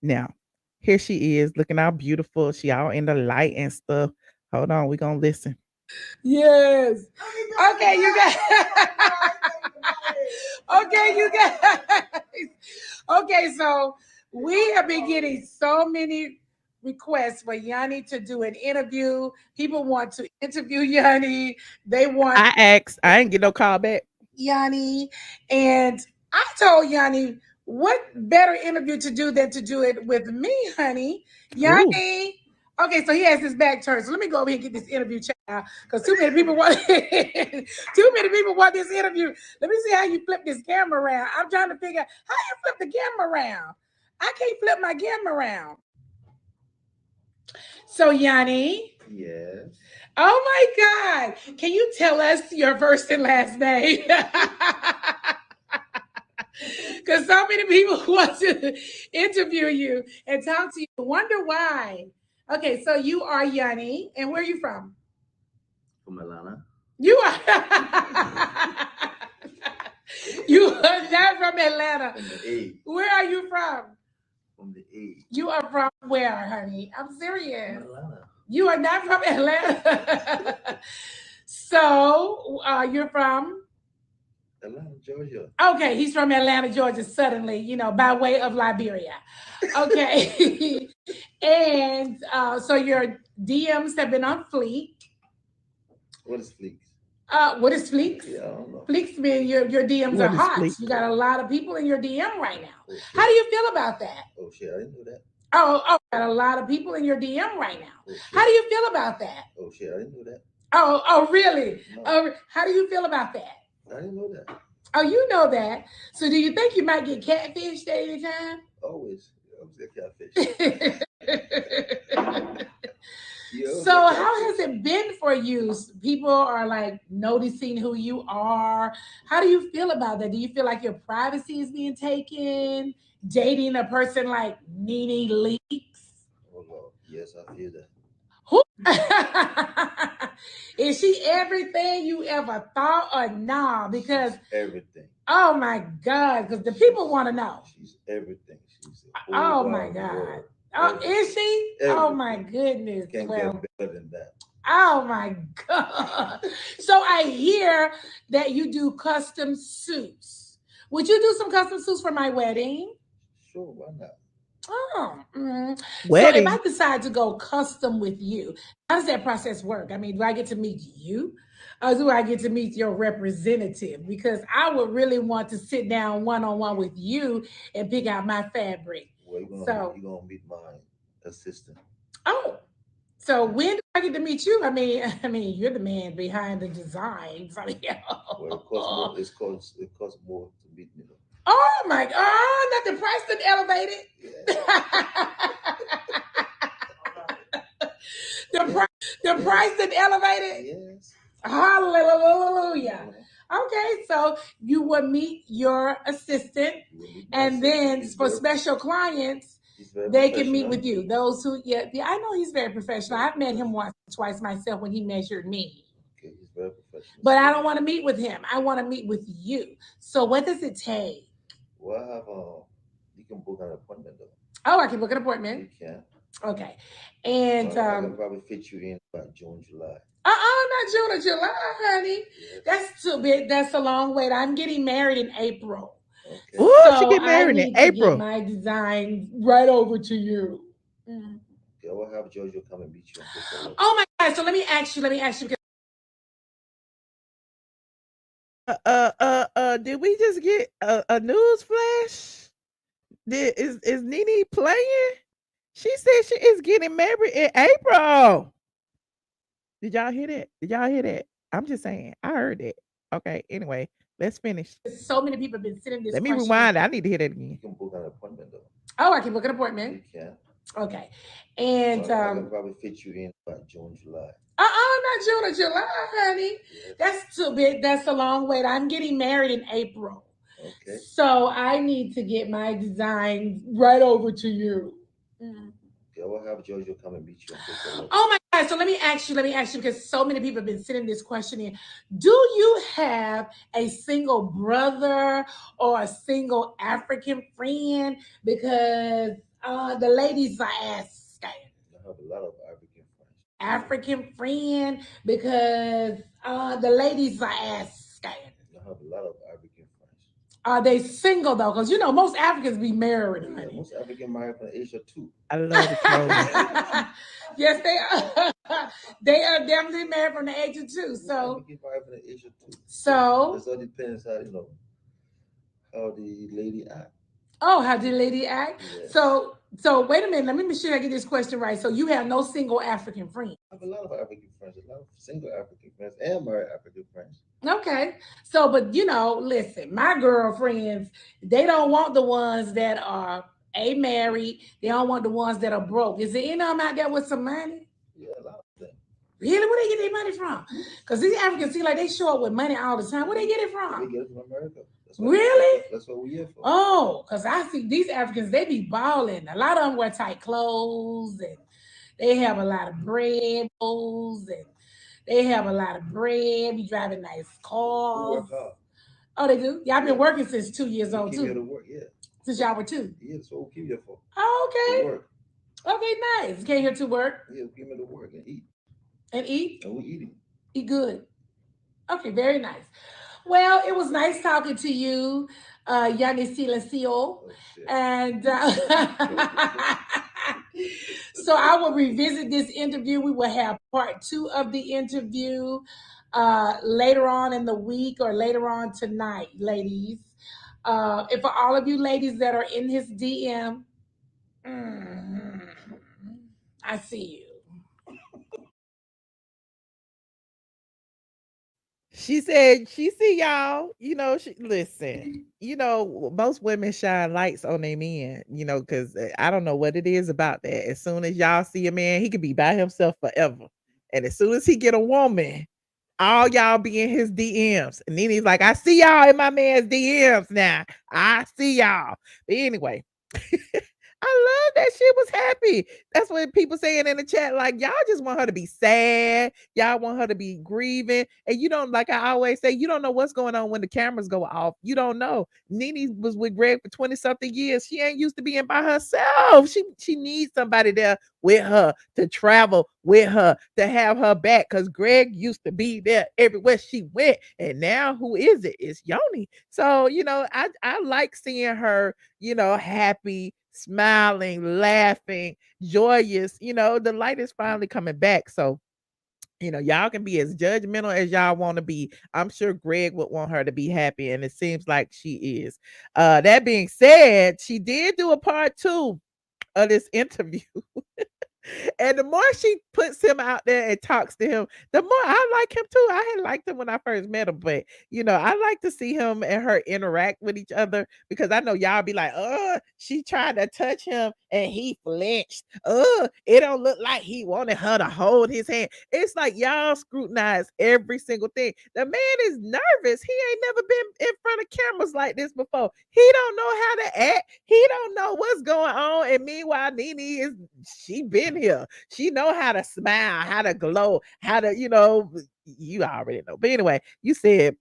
Now, here she is looking all beautiful. She all in the light and stuff. Hold on, we're gonna listen. Yes. Okay, you guys. Okay, you guys. Okay, so we have been getting so many requests for Nyoni to do an interview. People want to interview Nyoni. They want. I asked. I didn't get no call back. Nyoni, and I told Nyoni, what better interview to do than to do it with me, honey? Nyoni. Okay, so he has his back turned. So let me go over here and get this interview checked out because too many people want this interview. Let me see how you flip this camera around. I'm trying to figure out how you flip the camera around. I can't flip my camera around. So Nyoni. Yes. Oh my God. Can you tell us your first and last name? Because so many people want to interview you and talk to you. Wonder why. Okay, so you are Nyoni, and where are you from? From Atlanta. You are. You are not from Atlanta. From the A. Where are you from? From the A. You are from where, honey? I'm serious. From Atlanta. You are not from Atlanta. So you're from? Atlanta, Georgia. Okay, he's from Atlanta, Georgia, suddenly, by way of Liberia. Okay. And so your DMs have been on Fleek. What is Fleeks? What is Fleeks? Yeah, I don't know. Fleeks mean your DMs What are is hot. Fleek? You got a lot of people in your DM right now. Oh, How do you feel about that? Oh, shit, I didn't know that. Oh, got a lot of people in your DM right now. Oh, How do you feel about that? Oh, shit, I didn't know that. Oh, really? No. How do you feel about that? I didn't know that. Oh, you know that. So do you think you might get catfished at any time? Always. I was a catfish. So how has it been for you? People are like noticing who you are. How do you feel about that? Do you feel like your privacy is being taken? Dating a person like Nene Leakes? Oh, Lord. Yes, I feel that. Who? Is she everything you ever thought or nah? Because she's everything. Oh my God, because the people want to know. She's everything. She's oh my God. Oh, is she? Everything. Oh my goodness. Can't get better than that. Oh my God. So I hear that you do custom suits. Would you do some custom suits for my wedding? Sure, why not? Oh, Wedding. So if I decide to go custom with you, how does that process work? I mean, do I get to meet you? Or do I get to meet your representative? Because I would really want to sit down one-on-one with you and pick out my fabric. Well, you're gonna meet my assistant. Oh, so when do I get to meet you? I mean, you're the man behind the designs. Well, it costs more to meet me. Oh my God! Oh, not the price that elevated. Yeah. the price that elevated. Yes. Hallelujah. Okay, so you will meet your assistant, and then for special clients, they can meet with you. Those who, yeah, I know he's very professional. I've met him once or twice myself when he measured me. Okay, he's very professional. But I don't want to meet with him. I want to meet with you. So what does it take? Well, you can book an appointment though. Oh, I can book an appointment. You can. Okay, and I can probably fit you in by June, July. Not not June or July, honey. That's too big. That's a long wait. I'm getting married in April. Okay. Ooh, she So get I married in need to get April. my designs right over to you. Okay, we'll have Jojo come and meet you and take a look. Oh my God. So let me ask you. Did we just get a news flash? Is Nene playing? She said she is getting married in April. Did y'all hear that? Did y'all hear that? I'm just saying. I heard it. Okay. Anyway, let's finish. So many people have been sitting this Let me question. rewind. I need to hear that You again. can book an appointment though. Oh, I can book an appointment. You can. Okay. And Well, I can probably fit you in by June, July. not June or July, honey. That's too big. That's a long wait. I'm getting married in April. Okay. So I need to get my designs right over to you. Okay, we'll have Jojo come and meet you and take a look. Oh my God. So let me ask you, because so many people have been sending this question in. Do you have a single brother or a single African friend? Because the ladies are asking. I have a lot of African friends. African friend, because the ladies are asking. I have a lot of African friends. Are they single though? Because you know most Africans be married, Yeah, honey. most African married from Asia too. I love the trolling. Yes, they are. They are definitely married from the Asia too. So, African married from Asia too. so This all depends how how the lady act. oh, how did the lady act? Yes. So wait a minute. Let me make sure I get this question right. So you have no single African friends. I have a lot of African friends, a lot of single African friends, and married African friends. Okay. So, but listen, my girlfriends, they don't want the ones that are married. They don't want the ones that are broke. Is there any of them out there with some money? Yeah, a lot of them. Really? Where they get their money from? Because these Africans seem like they show up with money all the time. Where they get it We from? get it from America. Really? That's what we're here for. Oh, because I see these Africans, they be balling. A lot of them wear tight clothes and they have a lot of bread bowls and they have a lot of bread, be driving nice We cars. work hard. Oh, they do? Y'all been Yeah. working since 2 years We old came here to too. work, yeah. Since y'all were 2. Yeah, that's what we came here for. Oh, To okay. work. Okay, nice. Came here to work Yeah, we came here to work and eat. and eat. And we eating. Eat good. Okay, very nice. Well, it was nice talking to you, Nyoni Leakes. Oh shit. And so I will revisit this interview. We will have part 2 of the interview later on in the week or later on tonight, ladies. And for all of you ladies that are in his DM, I see you. She said she see y'all. Listen. Most women shine lights on their men. Because I don't know what it is about that. As soon as y'all see a man, he could be by himself forever. And as soon as he get a woman, all y'all be in his DMs. And then he's like, I see y'all in my man's DMs now. I see y'all. But anyway, I love that she was happy. That's what people saying in the chat. Like, y'all just want her to be sad. Y'all want her to be grieving. And you don't, like I always say, you don't know what's going on when the cameras go off. You don't know. Nene was with Greg for 20-something years. She ain't used to being by herself. She needs somebody there with her to travel with her, to have her back. Because Greg used to be there everywhere she went. And now who is it? It's Nyoni. So, I like seeing her, happy, smiling, laughing, joyous. The light is finally coming back. So, y'all can be as judgmental as y'all want to be. I'm sure Greg would want her to be happy, and it seems like she is. That being said, she did do a part 2 of this interview. And the more she puts him out there and talks to him, the more I like him too. I had liked him when I first met him, but I like to see him and her interact with each other because I know y'all be like, she tried to touch him and he flinched. It don't look like he wanted her to hold his hand. It's like y'all scrutinize every single thing. The man is nervous. He ain't never been in front of cameras like this before. He don't know how to act. He don't know what's going on. And meanwhile, she been here. She know how to smile, how to glow, how to, you already know. But anyway, you said,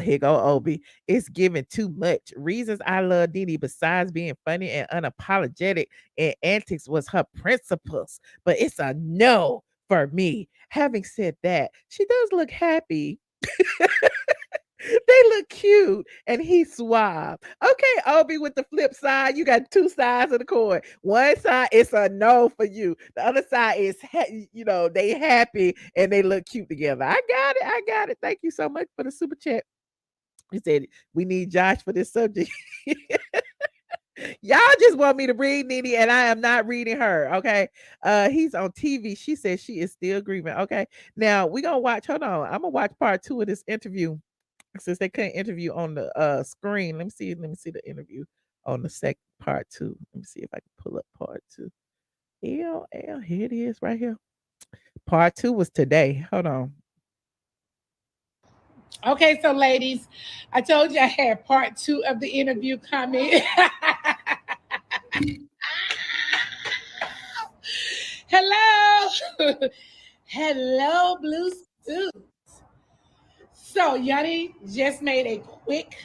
here go Obi. It's giving too much. Reasons I love Nene besides being funny and unapologetic and antics was her principles. But it's a no for me. Having said that, she does look happy. They look cute, and he's suave. Okay, Obi, with the flip side, you got two sides of the coin. One side is a no for you. The other side is, they happy and they look cute together. I got it. I got it. Thank you so much for the super chat. He said we need Josh for this subject. Y'all just want me to read Nene, and I am not reading her. Okay. He's on TV. She says she is still grieving. Okay. Now we're gonna watch. Hold on. I'm gonna watch part 2 of this interview. Since they couldn't interview on the screen. Let me see the interview on the second part 2. Let me see if I can pull up part 2. Here it is right here. Part 2 was today. Hold on. Okay, so ladies, I told you I had part 2 of the interview coming. Hello. Hello, Blue Suit. So Nyoni just made a quick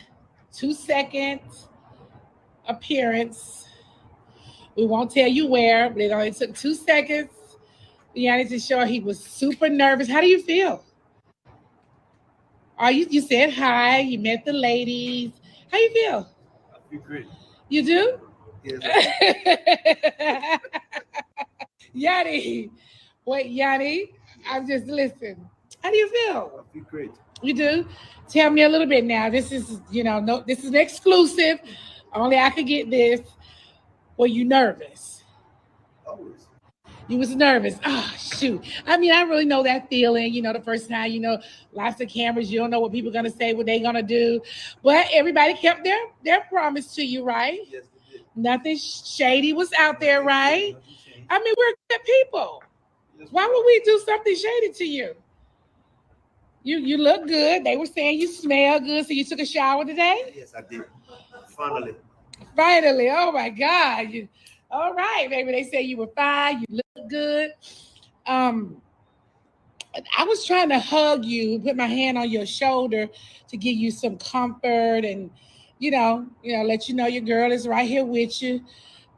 2-second appearance. We won't tell you where, but it only took 2 seconds. Nyoni to show he was super nervous. How do you feel? You said hi, you met the ladies. How you feel? I feel great. You do? Yes. Nyoni. Wait, Nyoni, I'm just listening. How do you feel? I feel great. You do? Tell me a little bit now. This is, this is an exclusive. Only I could get this. Were you nervous? Always. You was nervous. Oh, shoot. I mean, I really know that feeling. The first time, lots of cameras. You don't know what people are going to say, what they're going to do. But everybody kept their promise to you, right? Yes, they did. Nothing shady was out there, right? Nothing I mean, we're good people. Yes, Why would we do something shady to you? You look good. They were saying you smell good, so you took a shower today? Yes, I did. Finally. Finally. Oh, my God. All right, baby. They say you were fine. You look good. I was trying to hug you, put my hand on your shoulder to give you some comfort and, let you know your girl is right here with you.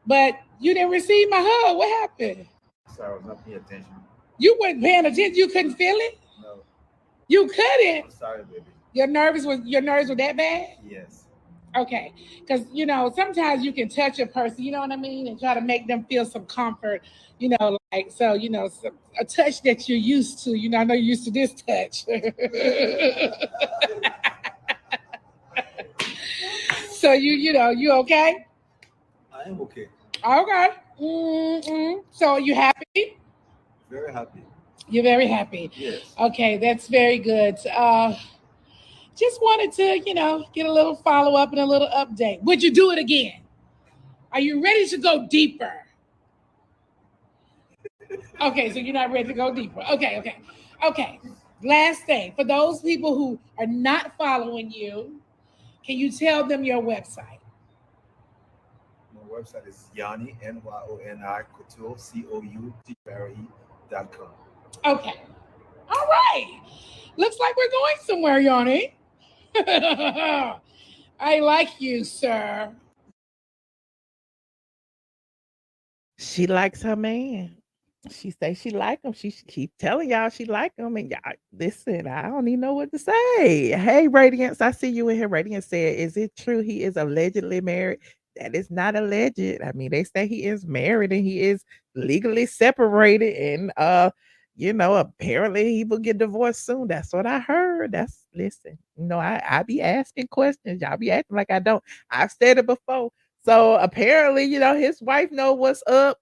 But you didn't receive my hug. What happened? Sorry, I was not paying attention. You weren't paying attention. You couldn't feel it? No. You couldn't? I'm sorry, baby. Your nerves were that bad? Yes. Okay. Because, sometimes you can touch a person, you know what I mean? And try to make them feel some comfort, a touch that you're used to. I know you're used to this touch. So you okay? I am okay. Okay. Mm-mm. So you happy? Very happy. You're very happy. Yes. Okay, that's very good. Just wanted to, get a little follow-up and a little update. Would you do it again? Are you ready to go deeper? Okay, so you're not ready to go deeper. Okay. Last thing. For those people who are not following you, can you tell them your website? My website is Nyoni, Nyoni Couture, COUTURE.com. Okay. All right. Looks like we're going somewhere, Nyoni. I like you, sir. She likes her man. She say she like him. She keep telling y'all she like him, and y'all listen. I don't even know what to say. Hey, Radiance, I see you in here. Radiance said, "Is it true he is allegedly married?" That is not alleged. I mean, they say he is married and he is legally separated, and apparently he will get divorced soon. That's what I heard. Listen. I be asking questions. Y'all be acting like I don't. I've said it before. So apparently, his wife know what's up.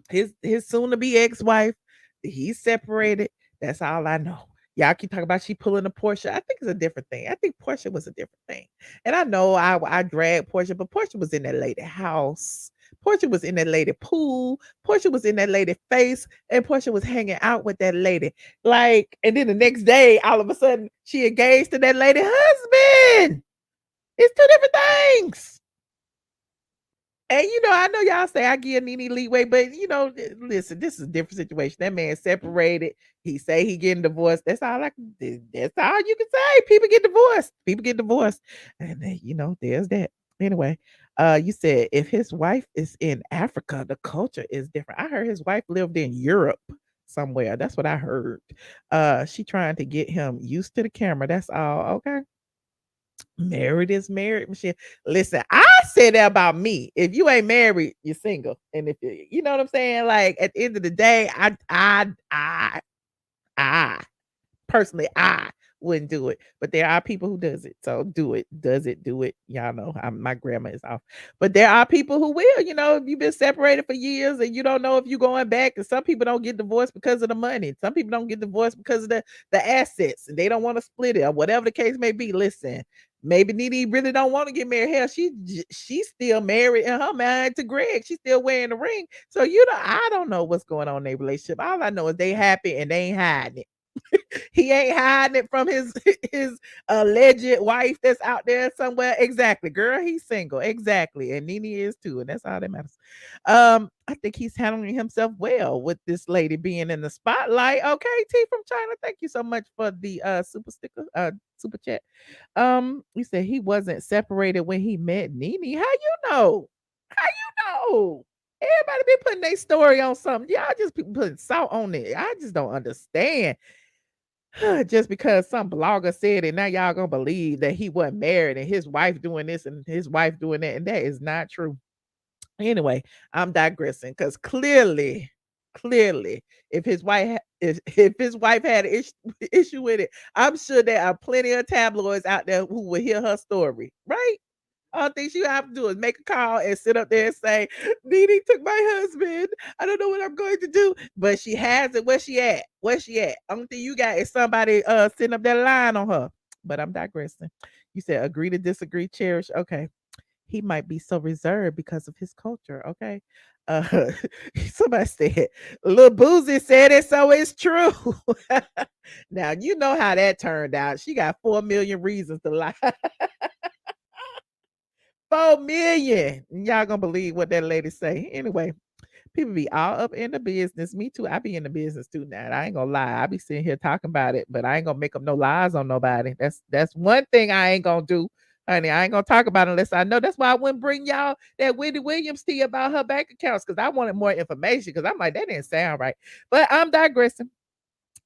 His soon to be ex-wife, he's separated. That's all I know. Y'all keep talking about she pulling a Portia. I think it's a different thing. I think Portia was a different thing. And I know I dragged Portia, but Portia was in that lady house. Portia was in that lady pool. Portia was in that lady face, and Portia was hanging out with that lady. And then the next day, all of a sudden, she engaged to that lady husband. It's two different things. And I know y'all say I give Nene leeway, but listen, this is a different situation. That man separated. He say he getting divorced. That's all that's all you can say. People get divorced. People get divorced. And then, there's that. Anyway, you said if his wife is in Africa, the culture is different. I heard his wife lived in Europe. somewhere. That's what I heard. She trying to get him used to the camera. That's all. Okay. Married is married, Michelle. Listen, I said that about me. If you ain't married, you're single. And if you know what I'm saying, like at the end of the day, I personally, I wouldn't do it, but there are people who does it. So do it. Does it? Do it. Y'all know my grammar is off, but there are people who will. You know, if you've been separated for years and you don't know if you're going back, and some people don't get divorced because of the money. Some people don't get divorced because of the assets, and they don't want to split it or whatever the case may be. Listen. Maybe Nene really don't want to get married. Hell, she's still married in her mind to Greg. She's still wearing the ring. So I don't know what's going on in their relationship. All I know is they happy and they ain't hiding it. He ain't hiding it from his alleged wife that's out there somewhere. Exactly, girl. He's single. Exactly, and Nene is too, and that's all that matters. I think he's handling himself well with this lady being in the spotlight. Okay, T from China. Thank you so much for the super sticker, super chat. You said he wasn't separated when he met Nene. How you know? How you know? Everybody been putting their story on something. Y'all just be putting salt on it. I just don't understand. Just because some blogger said it, now y'all gonna believe that he wasn't married and his wife doing this and his wife doing that, and that is not true. Anyway, I'm digressing because clearly, if his wife if his wife had an issue with it, I'm sure there are plenty of tabloids out there who will hear her story, right? All things you have to do is make a call and sit up there and say, Nene took my husband. I don't know what I'm going to do. But she has it. Where she at? Where she at? Only thing you got is somebody sitting up there lying on her. But I'm digressing. You said agree to disagree, cherish. Okay. He might be so reserved because of his culture. Okay. Uh somebody said, Lil Boozy said it, so it's true. Now you know how that turned out. She got 4 million reasons to lie. 4 million. Y'all gonna believe what that lady say. Anyway, people be all up in the business. Me too. I be in the business too now. I ain't gonna lie. I be sitting here talking about it, but I ain't gonna make up no lies on nobody. That's one thing I ain't gonna do. Honey, I ain't gonna talk about it unless I know. That's why I wouldn't bring y'all that Wendy Williams tea about her bank accounts because I wanted more information because I'm like, that didn't sound right. But I'm digressing.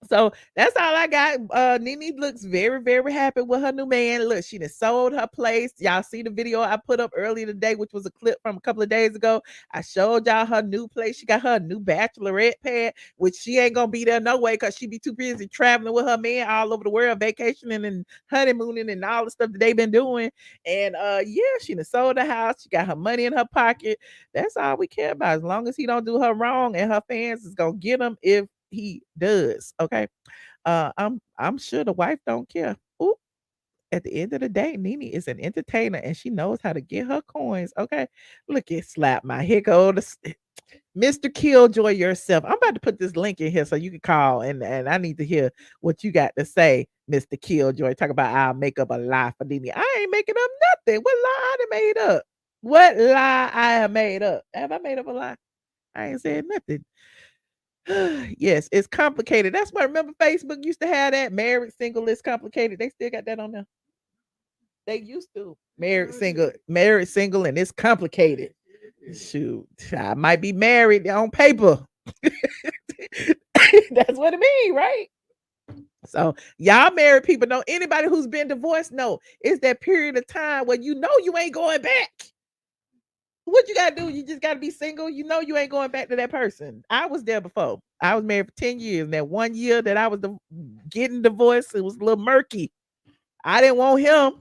So that's all I got. Nene looks very, very happy with her new man. Look, she done sold her place. Y'all see the video I put up earlier today, which was a clip from a couple of days ago. I showed y'all her new place. She got her new bachelorette pad, which she ain't gonna be there no way because she be too busy traveling with her man all over the world, vacationing and honeymooning and all the stuff that they been doing. And yeah, she done sold the house. She got her money in her pocket. That's all we care about. As long as he don't do her wrong, and her fans is gonna get him if he does. Okay. I'm sure the wife don't care. Ooh, at the end of the day, Nene is an entertainer and she knows how to get her coins. Okay. Look at slap my hicko. Mr. Killjoy yourself. I'm about to put this link in here so you can call and I need to hear what you got to say, Mr. Killjoy. Talk about I'll make up a lie for Nene. I ain't making up nothing. What lie I done made up? What lie I have made up? Have I made up a lie? I ain't said nothing. Yes, it's complicated. That's why remember Facebook used to have that married single is complicated. They still got that on there. They used to married single, and it's complicated. Shoot, I might be married on paper. That's what it means, right? So y'all married people know anybody who's been divorced know it's that period of time where you know you ain't going back. What you gotta do? You just gotta be single. You know you ain't going back to that person. I was there before. I was married for 10 years. And that 1 year that I was getting divorced, it was a little murky. I didn't want him.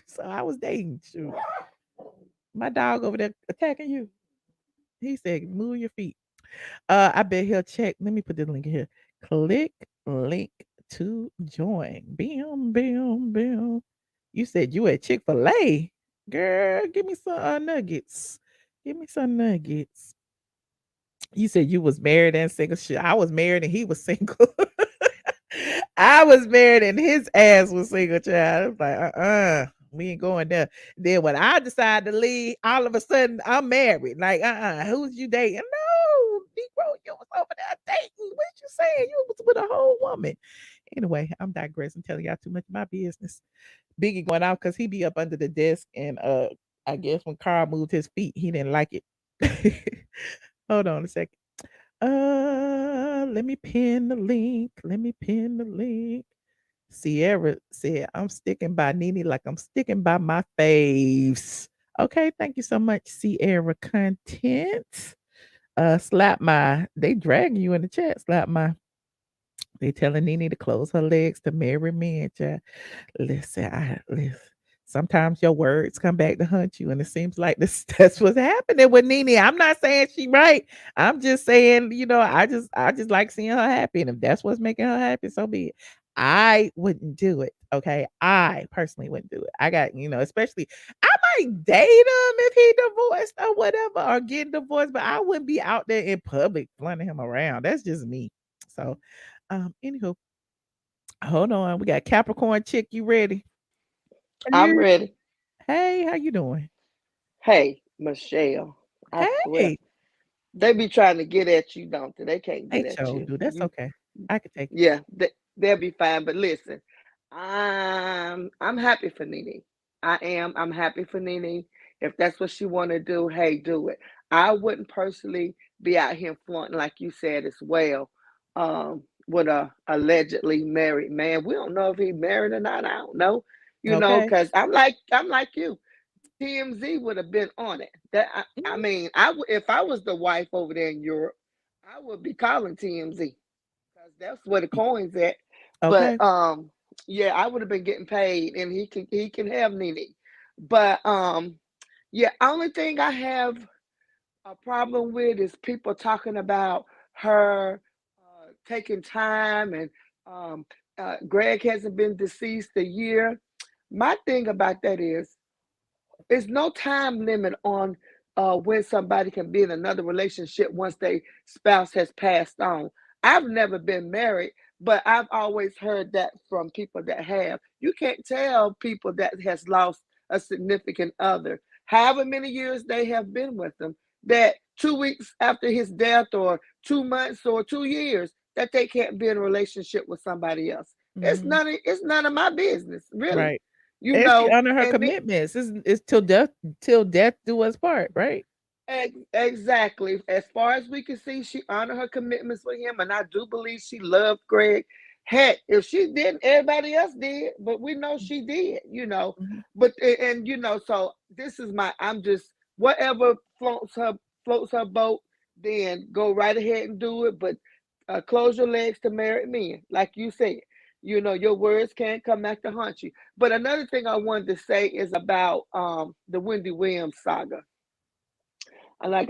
So I was dating. Shoot. My dog over there attacking you. He said, move your feet. I bet he'll check. Let me put this link in here. Click link to join. Bam, bam, bam. You said you at Chick-fil-A. Girl, give me some nuggets. Give me some nuggets. You said you was married and single. Shit, I was married and he was single. I was married and his ass was single, child. I was like, we ain't going there. Then when I decided to leave, all of a sudden I'm married. Like, who's you dating? No, Negro, you was over there dating. What you saying? You was with a whole woman. Anyway, I'm digressing, telling y'all too much of my business. Biggie going out because he be up under the desk, and I guess when Carl moved his feet, he didn't like it. Hold on a second. Let me pin the link. Let me pin the link. Sierra said, I'm sticking by Nene like I'm sticking by my faves. Okay, thank you so much, Sierra Content. They dragging you in the chat, they telling Nene to close her legs to marry men. Child. Listen. Sometimes your words come back to haunt you, and it seems like that's what's happening with Nene. I'm not saying she right. I'm just saying, I just like seeing her happy. And if that's what's making her happy, so be it. I wouldn't do it. Okay. I personally wouldn't do it. I got, especially I might date him if he divorced or whatever, or getting divorced, but I wouldn't be out there in public flaunting him around. That's just me. So anywho, hold on. We got Capricorn chick. You ready? I'm ready. Hey, how you doing? Hey, Michelle. I swear. Hey. They be trying to get at you, don't they? They can't They get at sure you. do. That's okay. I can take it. Yeah, they'll be fine. But listen, I'm happy for Nene. I am. I'm happy for Nene. If that's what she want to do, hey, do it. I wouldn't personally be out here flaunting like you said as well, with a allegedly married man. We don't know if he married or not. I don't know. Okay. Because I'm like you. TMZ would have been on it. I mean, if I was the wife over there in Europe, I would be calling TMZ because that's where the coin's at. But Okay. yeah, I would have been getting paid, and he can have Nene. But yeah, only thing I have a problem with is people talking about her taking time, and Greg hasn't been deceased a year. My thing about that is there's no time limit on when somebody can be in another relationship once their spouse has passed on. I've never been married, but I've always heard that from people that have. You can't tell people that has lost a significant other, however many years they have been with them, that 2 weeks after his death, or 2 months, or 2 years, that they can't be in a relationship with somebody else. Mhm. It's none of my business, really. Right. And she honor her And commitments. It's till death do us part, right? exactly. As far as we can see, she honored her commitments with him, and I do believe she loved Greg. Heck, if she didn't, everybody else did, but we know she did. Mhm. But so this is I'm just whatever floats her boat, then go right ahead and do it. But close your legs to married men, like you said. Your words can't come back to haunt you. But another thing I wanted to say is about the Wendy Williams saga. And like,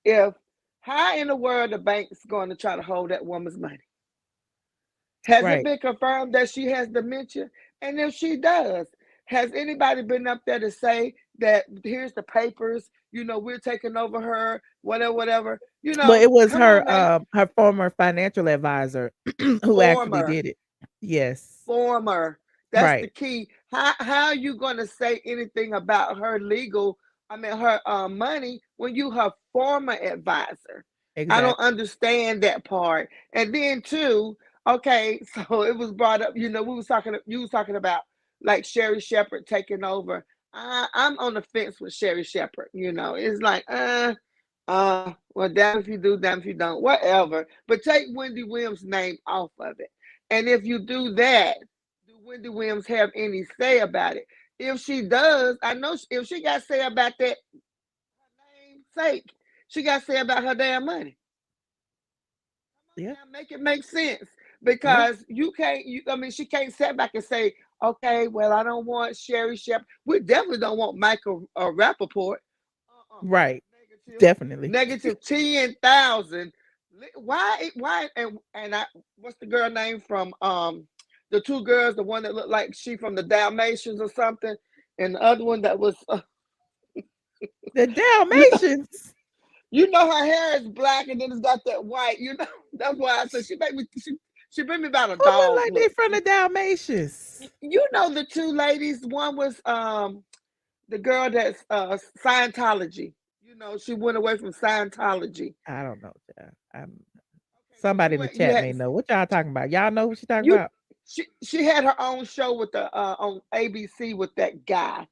if how in the world the bank's going to try to hold that woman's money? Has it Right. been confirmed that she has dementia? And if she does, has anybody been up there to say that here's the papers? We're taking over her, whatever, whatever. Well, it was Come on now, her former financial advisor who actually former. did it. Yes. Former. That's the Right. key. How are you going to say anything about her her money when you her former advisor? I don't Exactly. understand that part. And then too, okay, so it was brought up. You was talking about like Sherry Shepherd taking over. I'm on the fence with Sherry Shepherd. It's like well, damn if you do, damn if you don't, whatever. But take Wendy Williams' name off of it. And if you do that, do Wendy Williams have any say about it? If she does, I know if she got to say about that, her name's sake, she got to say about her damn money. Yeah. Now make it make sense, Yeah. because you can't. She can't sit back and say, "Okay, well, I don't want Sherry Shepherd. We definitely don't want Michael Rappaport. Right. Negative, Definitely. negative 10,000. Why? Why? And what's the girl name from the two girls? The one that looked like she from the Dalmatians or something, and the other one that was The you know Dalmatians. her hair is black and then it's got that white. That's why I said she made me about a Who look dog like they look. from the Dalmatians? The two ladies. One was the girl that's Scientology. She went away from Scientology. I don't know. Child. So Somebody in the you chat had may know. What y'all talking about? Y'all know who she talking you about? she had her own show with the on ABC with that guy.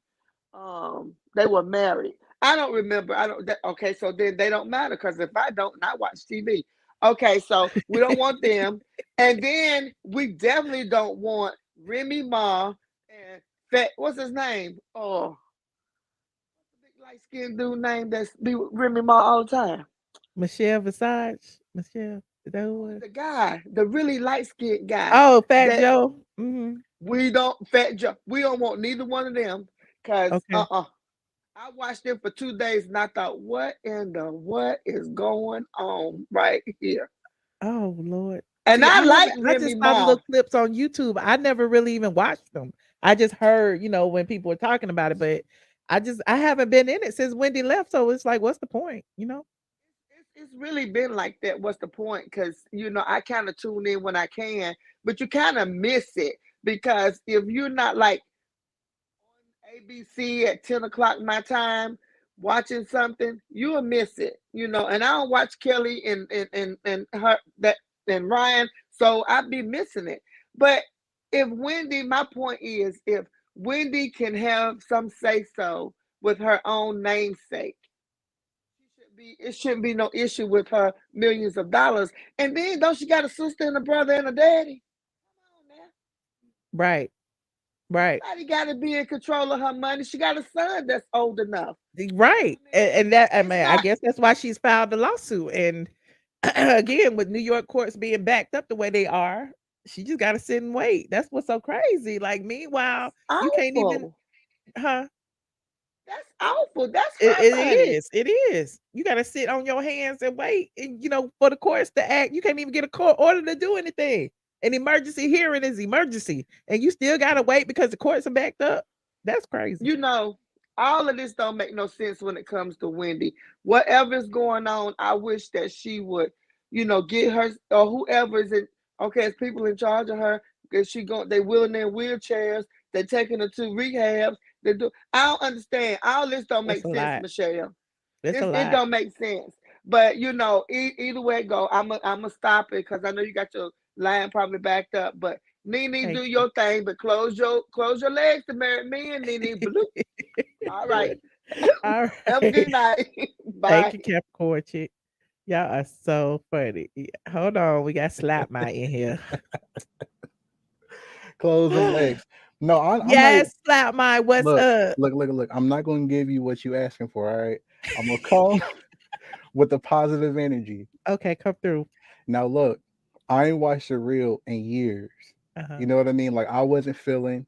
They were married. I don't remember. I don't. Okay, so then they don't matter, because if I don't, and I watch TV. Okay, so we don't want them. And then we definitely don't want Remy Ma and what's his name? Oh, big light skinned dude name that's be with Remy Ma all the time. Michelle Visage. Michelle. Is that who it is? The guy, the really light skinned guy. Oh, Fat That Joe. Mm-hmm. we don't Fat Joe. We don't want neither one of them because Okay. I watched them for 2 days and I thought, what is going on right here? Oh Lord. And See, I like I Remy just saw the Ma. little clips on YouTube. I never really even watched them. I just heard, when people were talking about it, but I haven't been in it since Wendy left. So it's like, what's the point? It's really been like that. What's the point? Because I kind of tune in when I can, but you kind of miss it because if you're not like on ABC at 10 o'clock my time watching something, you'll miss it. And I don't watch Kelly and her that and Ryan, so I'd be missing it. But if Wendy, my point is, if Wendy can have some say so with her own namesake, it shouldn't be no issue with her millions of dollars. And then don't she got a sister and a brother and a daddy? Come on now. Right. Right. Somebody got to be in control of her money. She got a son that's old enough. Right. And that, I It's mean, I not. guess that's why she's filed the lawsuit. And again, with New York courts being backed up the way they are, she just got to sit and wait. That's what's so crazy. Like, meanwhile, That's you can't even, awful. huh? That's awful. That's It her money. is. It is. You got to sit on your hands and wait, and for the courts to act. You can't even get a court order to do anything. An emergency hearing is emergency, and you still got to wait because the courts are backed up. That's crazy. All of this don't make no sense when it comes to Wendy. Whatever's going on, I wish that she would, get her or whoever is in. Okay, it's people in charge of her because they wheeling in wheelchairs. They're taking her to rehabs. They do. I don't understand. All this don't That's make a sense, lot. Michelle. That's a It lot. don't make sense. But either way it go, I'ma stop it because I know you got your line probably backed up. But Nene, Thank do you. your thing, but close your legs to married men, Nene. Blue. All right. All Have a good right. night. Thank Bye. you, Capricorn chick. Y'all are so funny. Yeah, hold on, we got Slap My in here. Close them legs. No, I'm not. Yes, Slap My. What's Look, up? look. I'm not going to give you what you asking for. All right. I'm gonna come with the positive energy. Okay, come through. Now look, I ain't watched the reel in years. Uh-huh. You know what I mean? Like I wasn't feeling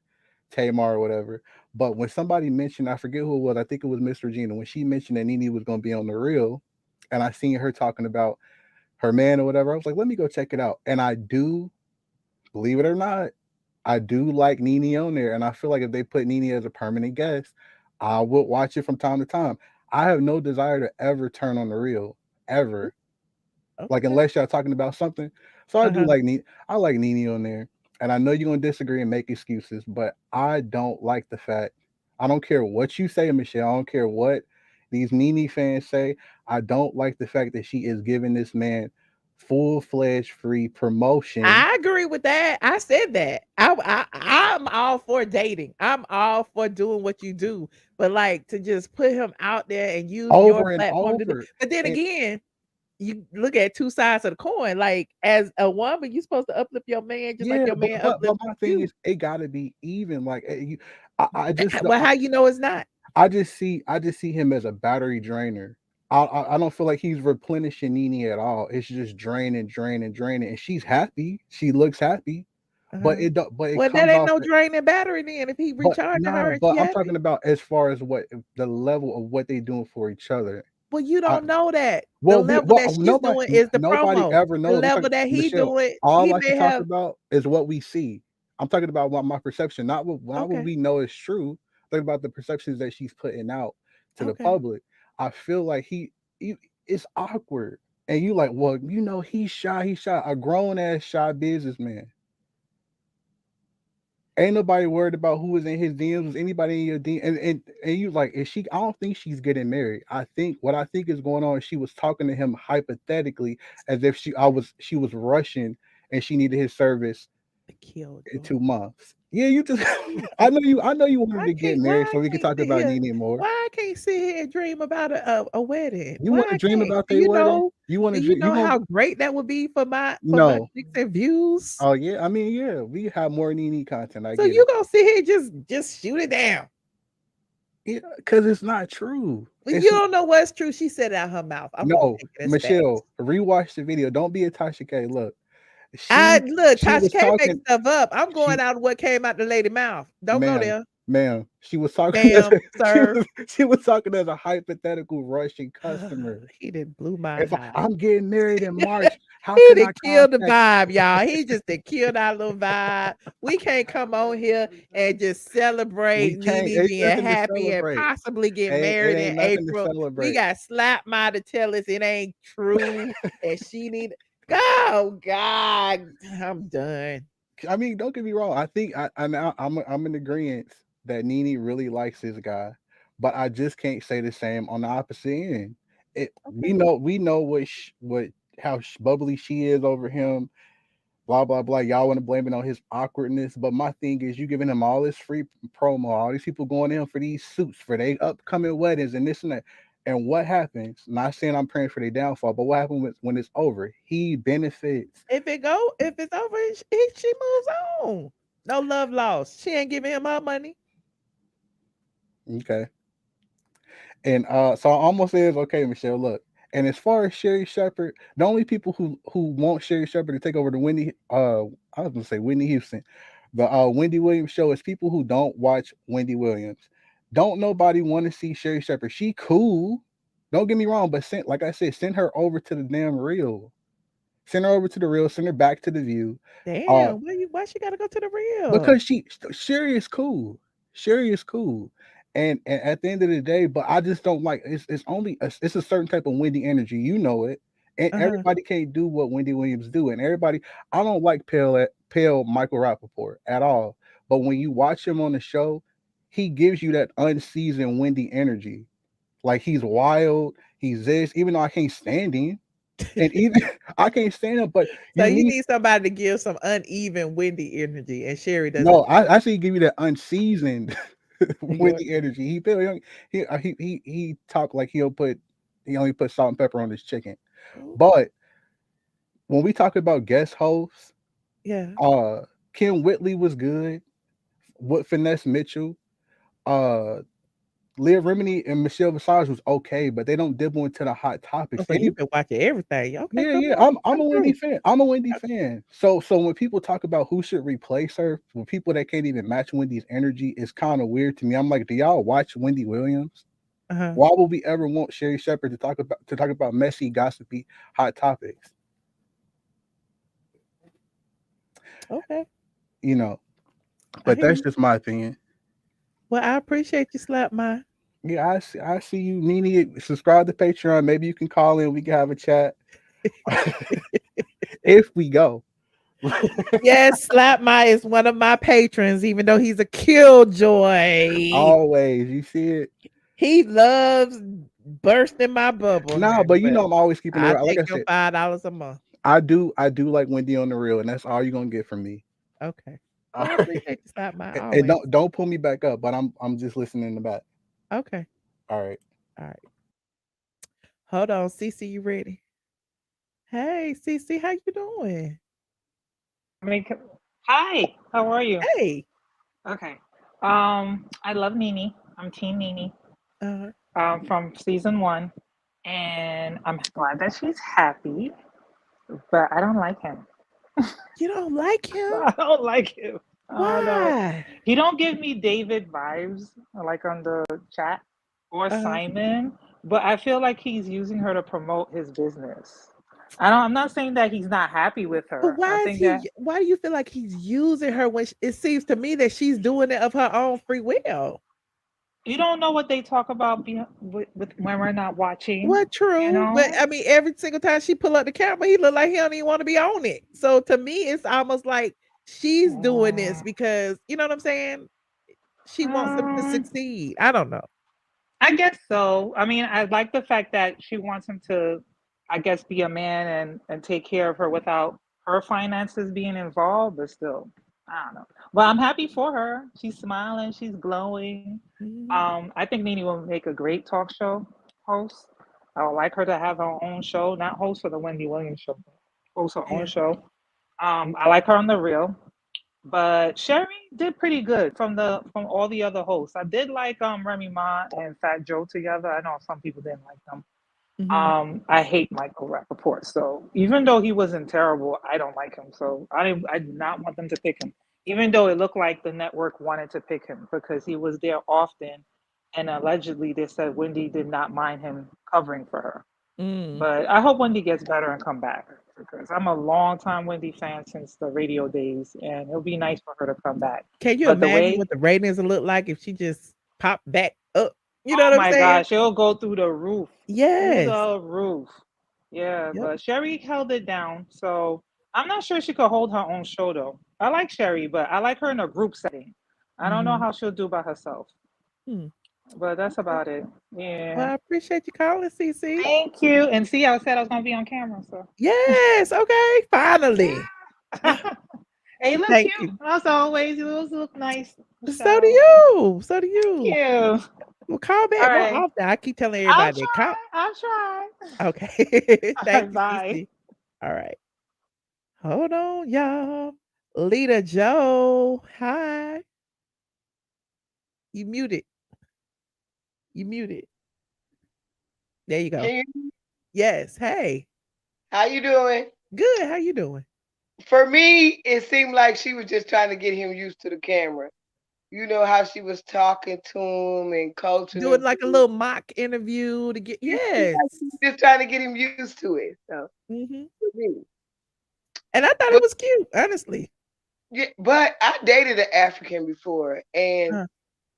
Tamar or whatever. But when somebody mentioned, I forget who it was. I think it was Miss Regina. When she mentioned that Nene was going to be on the reel, and I seen her talking about her man or whatever, I was like, let me go check it out. And I do, believe it or not, I do like Nene on there. And I feel like if they put Nene as a permanent guest, I would watch it from time to time. I have no desire to ever turn on the reel, ever. Like Okay. unless y'all talking about something. So I do Uh-huh. like Nene. I like Nene on there. And I know you're gonna disagree and make excuses, but I don't like the fact. I don't care what you say, Michelle. I don't care what these Nene fans say. I don't like the fact that she is giving this man full-fledged free promotion. I agree with that. I said that. I'm all for dating. I'm all for doing what you do. But like to just put him out there and use your Over and platform to do. over. But then And again, you look at two sides of the coin. Like as a woman, you're supposed to uplift your man just like yeah, your but man but, but uplifts my thing you. is it gotta be even. Like I just Well, how you know it's not? I just see him as a battery drainer. I don't feel like he's replenishing Nene at all. It's just draining, draining, draining, and she's happy. She looks happy, but Uh-huh. it don't. But it Well, that comes ain't off. no draining battery then if he But recharging nah, her and but she I'm happy. talking about as far as what the level of what they doing for each other. Well, you I don't know that. The well, level that she's doing is the nobody promo. ever The knows. I'm level talking that he Michelle. doing, All he I can may talk have about is what we see. I'm talking about what my perception, not what okay. we know is true. I'm talking about the perceptions that she's putting out to the Okay. public. I feel like he it's awkward. And you like, well, he's shy, a grown ass shy businessman. Ain't nobody worried about who was in his DMs. Was anybody in your DM? And you like, is she? I don't think she's getting married. What I think is going on. She was talking to him hypothetically, as if she was rushing and she needed his service The in killjoy. 2 months. Yeah, you just. I know you wanted to get married Why so I we could can't talk sit about here? Nene more. Why I can't sit here and dream about a wedding? You Why want to I dream can't? about Do their you wedding? know? You want Do to you dream? You know want? how great that would be for my No. clicks and views? Oh yeah. I mean, yeah. We have more Nene content. I So get you it. gonna sit here and just shoot it down? Yeah, because it's not true. When It's you don't know what's true, she said it out her mouth. I'm gonna no. take it as facts. Michelle, rewatch the video. Don't be a Tasha K. Look, Look, she Tasha was K make talking. stuff up. I'm She going out of what came out the lady mouth. Don't go Ma'am, there. ma'am, she was talking Ma'am, sir. she was talking as a hypothetical Russian customer. He done blew my If high. I'm getting married in March, how He can done I killed the contact vibe, y'all. He just done killed our little vibe. We can't come on here and just celebrate we can't? Nene It's being nothing to happy and celebrate. possibly get It married in ain't nothing to April. We celebrate. got Slap Ma to tell us it ain't true and she need. Oh God, I'm done. I mean, don't get me wrong. I think I'm in agreement that Nene really likes this guy, but I just can't say the same on the opposite end. We know how bubbly she is over him. Blah blah blah. Y'all want to blame it on his awkwardness, but my thing is, you giving him all this free promo, all these people going in for these suits for their upcoming weddings and this and that. And what happens? Not saying I'm praying for their downfall, but what happens when it's over? He benefits. If it's over, she moves on. No love lost. She ain't giving him her money. Okay. And so I almost says, okay, Michelle, look. And as far as Sherry Shepherd, the only people who want Sherry Shepherd to take over the I was gonna say Whitney Houston, the Wendy Williams show is people who don't watch Wendy Williams. Don't nobody want to see Sherry Shepherd. She cool. Don't get me wrong, but like I said, send her over to the damn Real. Send her over to the Real. Send her back to the View. Damn, why she gotta go to the Real? Because Sherry is cool. Sherry is cool. And at the end of the day, but I just don't like it's a certain type of Wendy energy, you know it. And everybody can't do what Wendy Williams do. And I don't like pale Michael Rappaport at all. But when you watch him on the show, he gives you that unseasoned Wendy energy. Like he's wild, he's this, even though I can't stand him. And even I can't stand him, but so you need somebody to give some uneven Wendy energy, and Sherry doesn't. No, I actually give you that unseasoned Wendy energy. He talk like he only put salt and pepper on his chicken. But when we talk about guest hosts, Kim Whitley was good. What Finesse Mitchell, Leah Remini and Michelle Visage was okay, but they don't dibble into the hot topics. So you've been watching everything. Okay, Yeah. I'm a Wendy fan. I'm a Wendy fan. So when people talk about who should replace her, for people that can't even match Wendy's energy, it's kind of weird to me. I'm like, do y'all watch Wendy Williams? Why would we ever want Sherry Shepherd to talk about messy, gossipy, hot topics? Okay. You know, but that's just my opinion. Well, I appreciate you, Slap Ma. Yeah, I see you, Nene. Subscribe to Patreon. Maybe you can call in. We can have a chat. If we go. Yes, Slap Ma is one of my patrons, even though he's a killjoy. Always, you see it. He loves bursting my bubble. No, but you know I'm always keeping it I real. Like I take said, $5 a month. I do like Wendy on the Real, and that's all you're gonna get from me. Okay. Well, I appreciate you, Slap Ma. And don't pull me back up, but I'm just listening in the back. Okay. All right. Hold on, Cece, you ready? Hey, Cece, how you doing? Hi, how are you? Hey. Okay. I love Nene. I'm Team Nene. From season 1, and I'm glad that she's happy, but I don't like him. You don't like him? I don't like him. Why? He don't give me David vibes, like on the chat, or Simon, but I feel like he's using her to promote his business. I'm not saying that he's not happy with her. But why do you feel like he's using her when it seems to me that she's doing it of her own free will? You don't know what they talk about with when we're not watching. Well, true, you know? but I mean, every single time she pull up the camera, he look like he don't even want to be on it. So to me, it's almost like she's doing this because you know what I'm saying. She wants him to succeed. I don't know. I guess so. I mean, I like the fact that she wants him to, I guess, be a man and take care of her without her finances being involved. But still, I don't know. But I'm happy for her. She's smiling. She's glowing. I think Nene will make a great talk show host. I would like her to have her own show, not host for the Wendy Williams show, but host her own show. I like her on The Real. But Sherry did pretty good from all the other hosts. I did like Remy Ma and Fat Joe together. I know some people didn't like them. I hate Michael Rappaport. So even though he wasn't terrible, I don't like him. So I did not want them to pick him. Even though it looked like the network wanted to pick him because he was there often. And allegedly they said Wendy did not mind him covering for her. But I hope Wendy gets better and come back because I'm a long-time Wendy fan since the radio days, and it'll be nice for her to come back. Can you imagine what the ratings would look like if she just popped back up? You know what I'm saying? Oh my gosh, she'll go through the roof. Yes. Through the roof. Yeah, but Sherry held it down, so I'm not sure she could hold her own show though. I like Sherry, but I like her in a group setting. I don't know how she'll do by herself. But that's about it. Yeah. Well, I appreciate you calling, CC. Thank you. And see, I said I was gonna be on camera, so. Yes. Okay. Finally. Hey, look Thank cute. you. As always, you look nice. So do you. So do you. Thank you. Well, call back more often. I keep telling everybody. I'll try. Okay. Thank you, Bye. CC. All right. Hold on, y'all. Lita Joe. Hi. You muted. You muted. There you go. Can you, Yes. Hey. how you doing? Good. How you doing? For me, it seemed like she was just trying to get him used to the camera. You know how she was talking to him and coaching Doing him. like a little mock interview to get yes. Just trying to get him used to it. So for me. And I thought it was cute, honestly. Yeah, but I dated an African before, and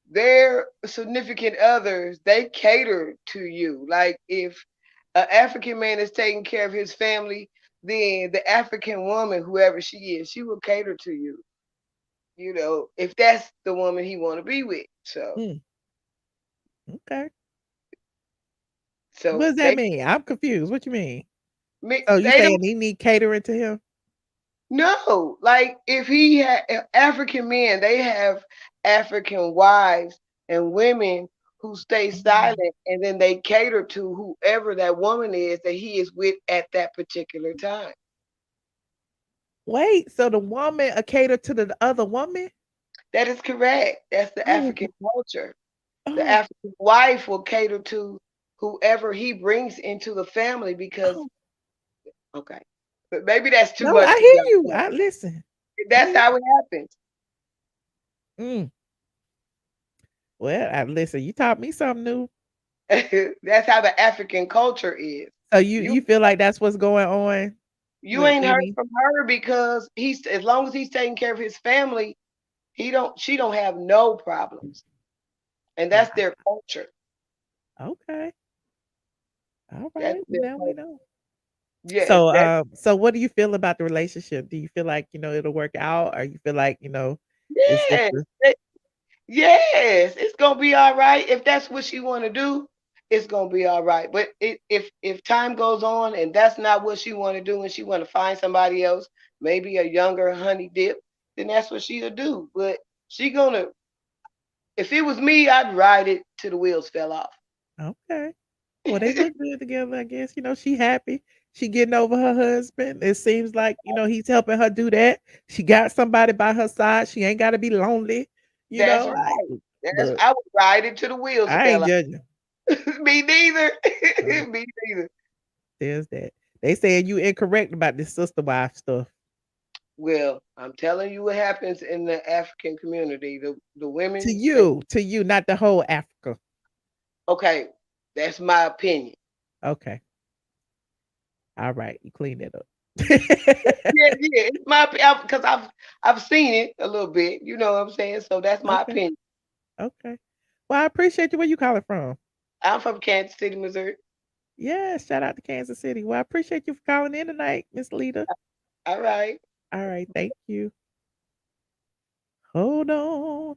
their significant others, they cater to you. Like if an African man is taking care of his family, then the African woman, whoever she is, she will cater to you. You know, if that's the woman he want to be with. So Okay. So what does that mean? I'm confused. What you mean? Me, Oh, you they saying don't, he need catering to him? no, like if he had African men, they have African wives and women who stay silent, and then they cater to whoever that woman is that he is with at that particular time. Wait, so the woman cater to the other woman? That is correct. That's the African culture. The African wife will cater to whoever he brings into the family because, okay, but maybe that's too No, much. I hear you. I listen. That's how it happens. Well, listen, you taught me something new. That's how the African culture is. So you feel like that's what's going on? You ain't heard from her because he's, as long as he's taking care of his family, she don't have no problems. And that's their culture. Okay. All right. Now we know. Yeah. So what do you feel about the relationship? Do you feel like, it'll work out, or you feel like, Yes. Yes, it's gonna be all right. If that's what she want to do, it's gonna be all right. But if time goes on and that's not what she want to do, and she want to find somebody else, maybe a younger honey dip, then that's what she'll do. But she gonna, if it was me, I'd ride it till the wheels fell off. Okay. Well, they look good together, I guess. She happy. She getting over her husband. It seems like, he's helping her do that. She got somebody by her side. She ain't got to be lonely. That's right. I would ride it till the wheels I fell ain't off. judging. Me neither. Me neither. There's that. They saying you incorrect about this sister wife stuff. Well, I'm telling you what happens in the African community. The women To you, not the whole Africa. Okay, that's my opinion. Okay. All right, you clean it up. yeah, it's my because I've seen it a little bit. You know what I'm saying? So that's my opinion. Okay. Well, I appreciate you. Where you calling from? I'm from Kansas City, Missouri. Yeah, shout out to Kansas City. Well, I appreciate you for calling in tonight, Miss Lita. All right. All right, thank you. Hold on.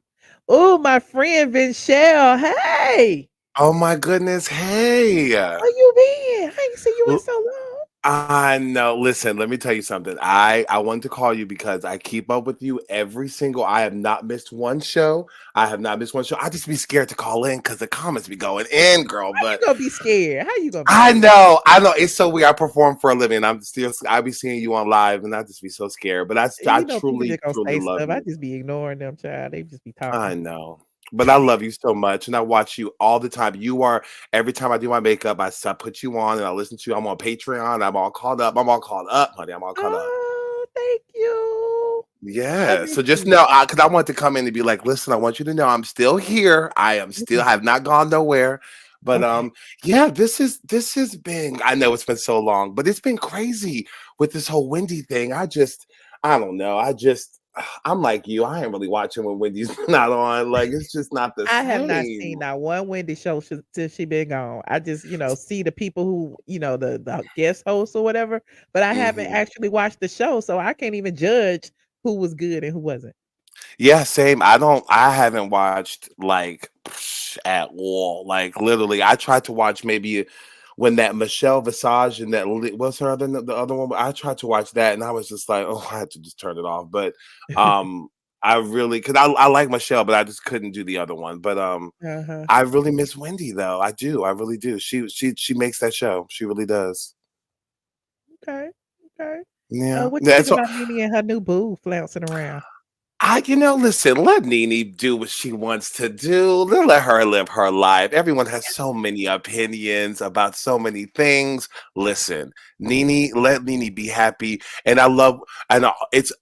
Oh, my friend Vinchelle. Hey. Oh my goodness. Hey. Where you been? I ain't seen you in so long. I know. Listen, let me tell you something. I wanted to call you because I keep up with you every single. I have not missed one show. I have not missed one show. I just be scared to call in because the comments be going in, girl. How you But gonna be scared? How you gonna be I scared? know, I know. It's so weird. I perform for a living. I be seeing you on live, and I just be so scared. But I You know, people truly, just gonna truly say love stuff. I you. just be ignoring them, child. They just be talking. I know. But I love you so much, and I watch you all the time. You are every time I do my makeup, I put you on and I listen to you. I'm on Patreon. I'm all caught up. I'm all caught up, honey. I'm all caught up. Oh, thank you. I Yeah. miss So just you. know, because I want to come in and be like, listen, I want you to know I'm still here. I am still Okay. have not gone nowhere. But Okay. yeah, this has been. I know it's been so long, but it's been crazy with this whole Wendy thing. I don't know. I'm like you. I ain't really watching when Wendy's not on. Like it's just not the I have not seen same. not one Wendy show since she been gone. I just, see the people who, the guest hosts or whatever, but I haven't Mhm. actually watched the show, so I can't even judge who was good and who wasn't. Yeah, same. I haven't watched like at all. Like literally, I tried to watch maybe when that Michelle Visage and what's her the other one. I tried to watch that and I was just like, oh, I had to just turn it off. But um, I really because I like Michelle, but I just couldn't do the other one. But Uh-huh. I really miss Wendy though. I do. I really do. She makes that show. She really does. Okay. Okay. Yeah. What you Yeah. think So about Nene and her new boo flouncing around? listen, let Nene do what she wants to do. Let her live her life. Everyone has so many opinions about so many things. Listen, let Nene be happy. And I love, and it's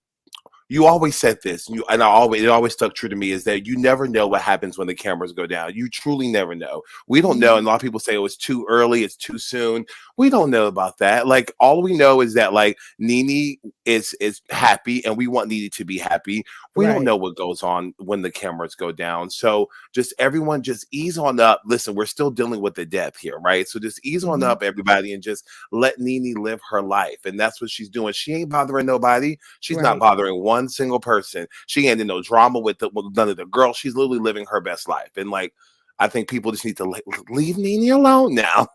you always said this, and it always stuck true to me is that you never know what happens when the cameras go down. You truly never know. We don't know, and Mhm. a lot of people say, "Oh, it's too early, it's too soon." We don't know about that. Like all we know is that like Nene is happy, and we want Nene to be happy. We don't Right. know what goes on when the cameras go down. So just everyone, just ease on up. Listen, we're still dealing with the death here, right? So just ease on Mhm. up, everybody, and just let Nene live her life, and that's what she's doing. She ain't bothering nobody. She's not Right. bothering one single person. She ain't in no drama with none of the girls. She's literally living her best life. And like, I think people just need to leave Nene alone now.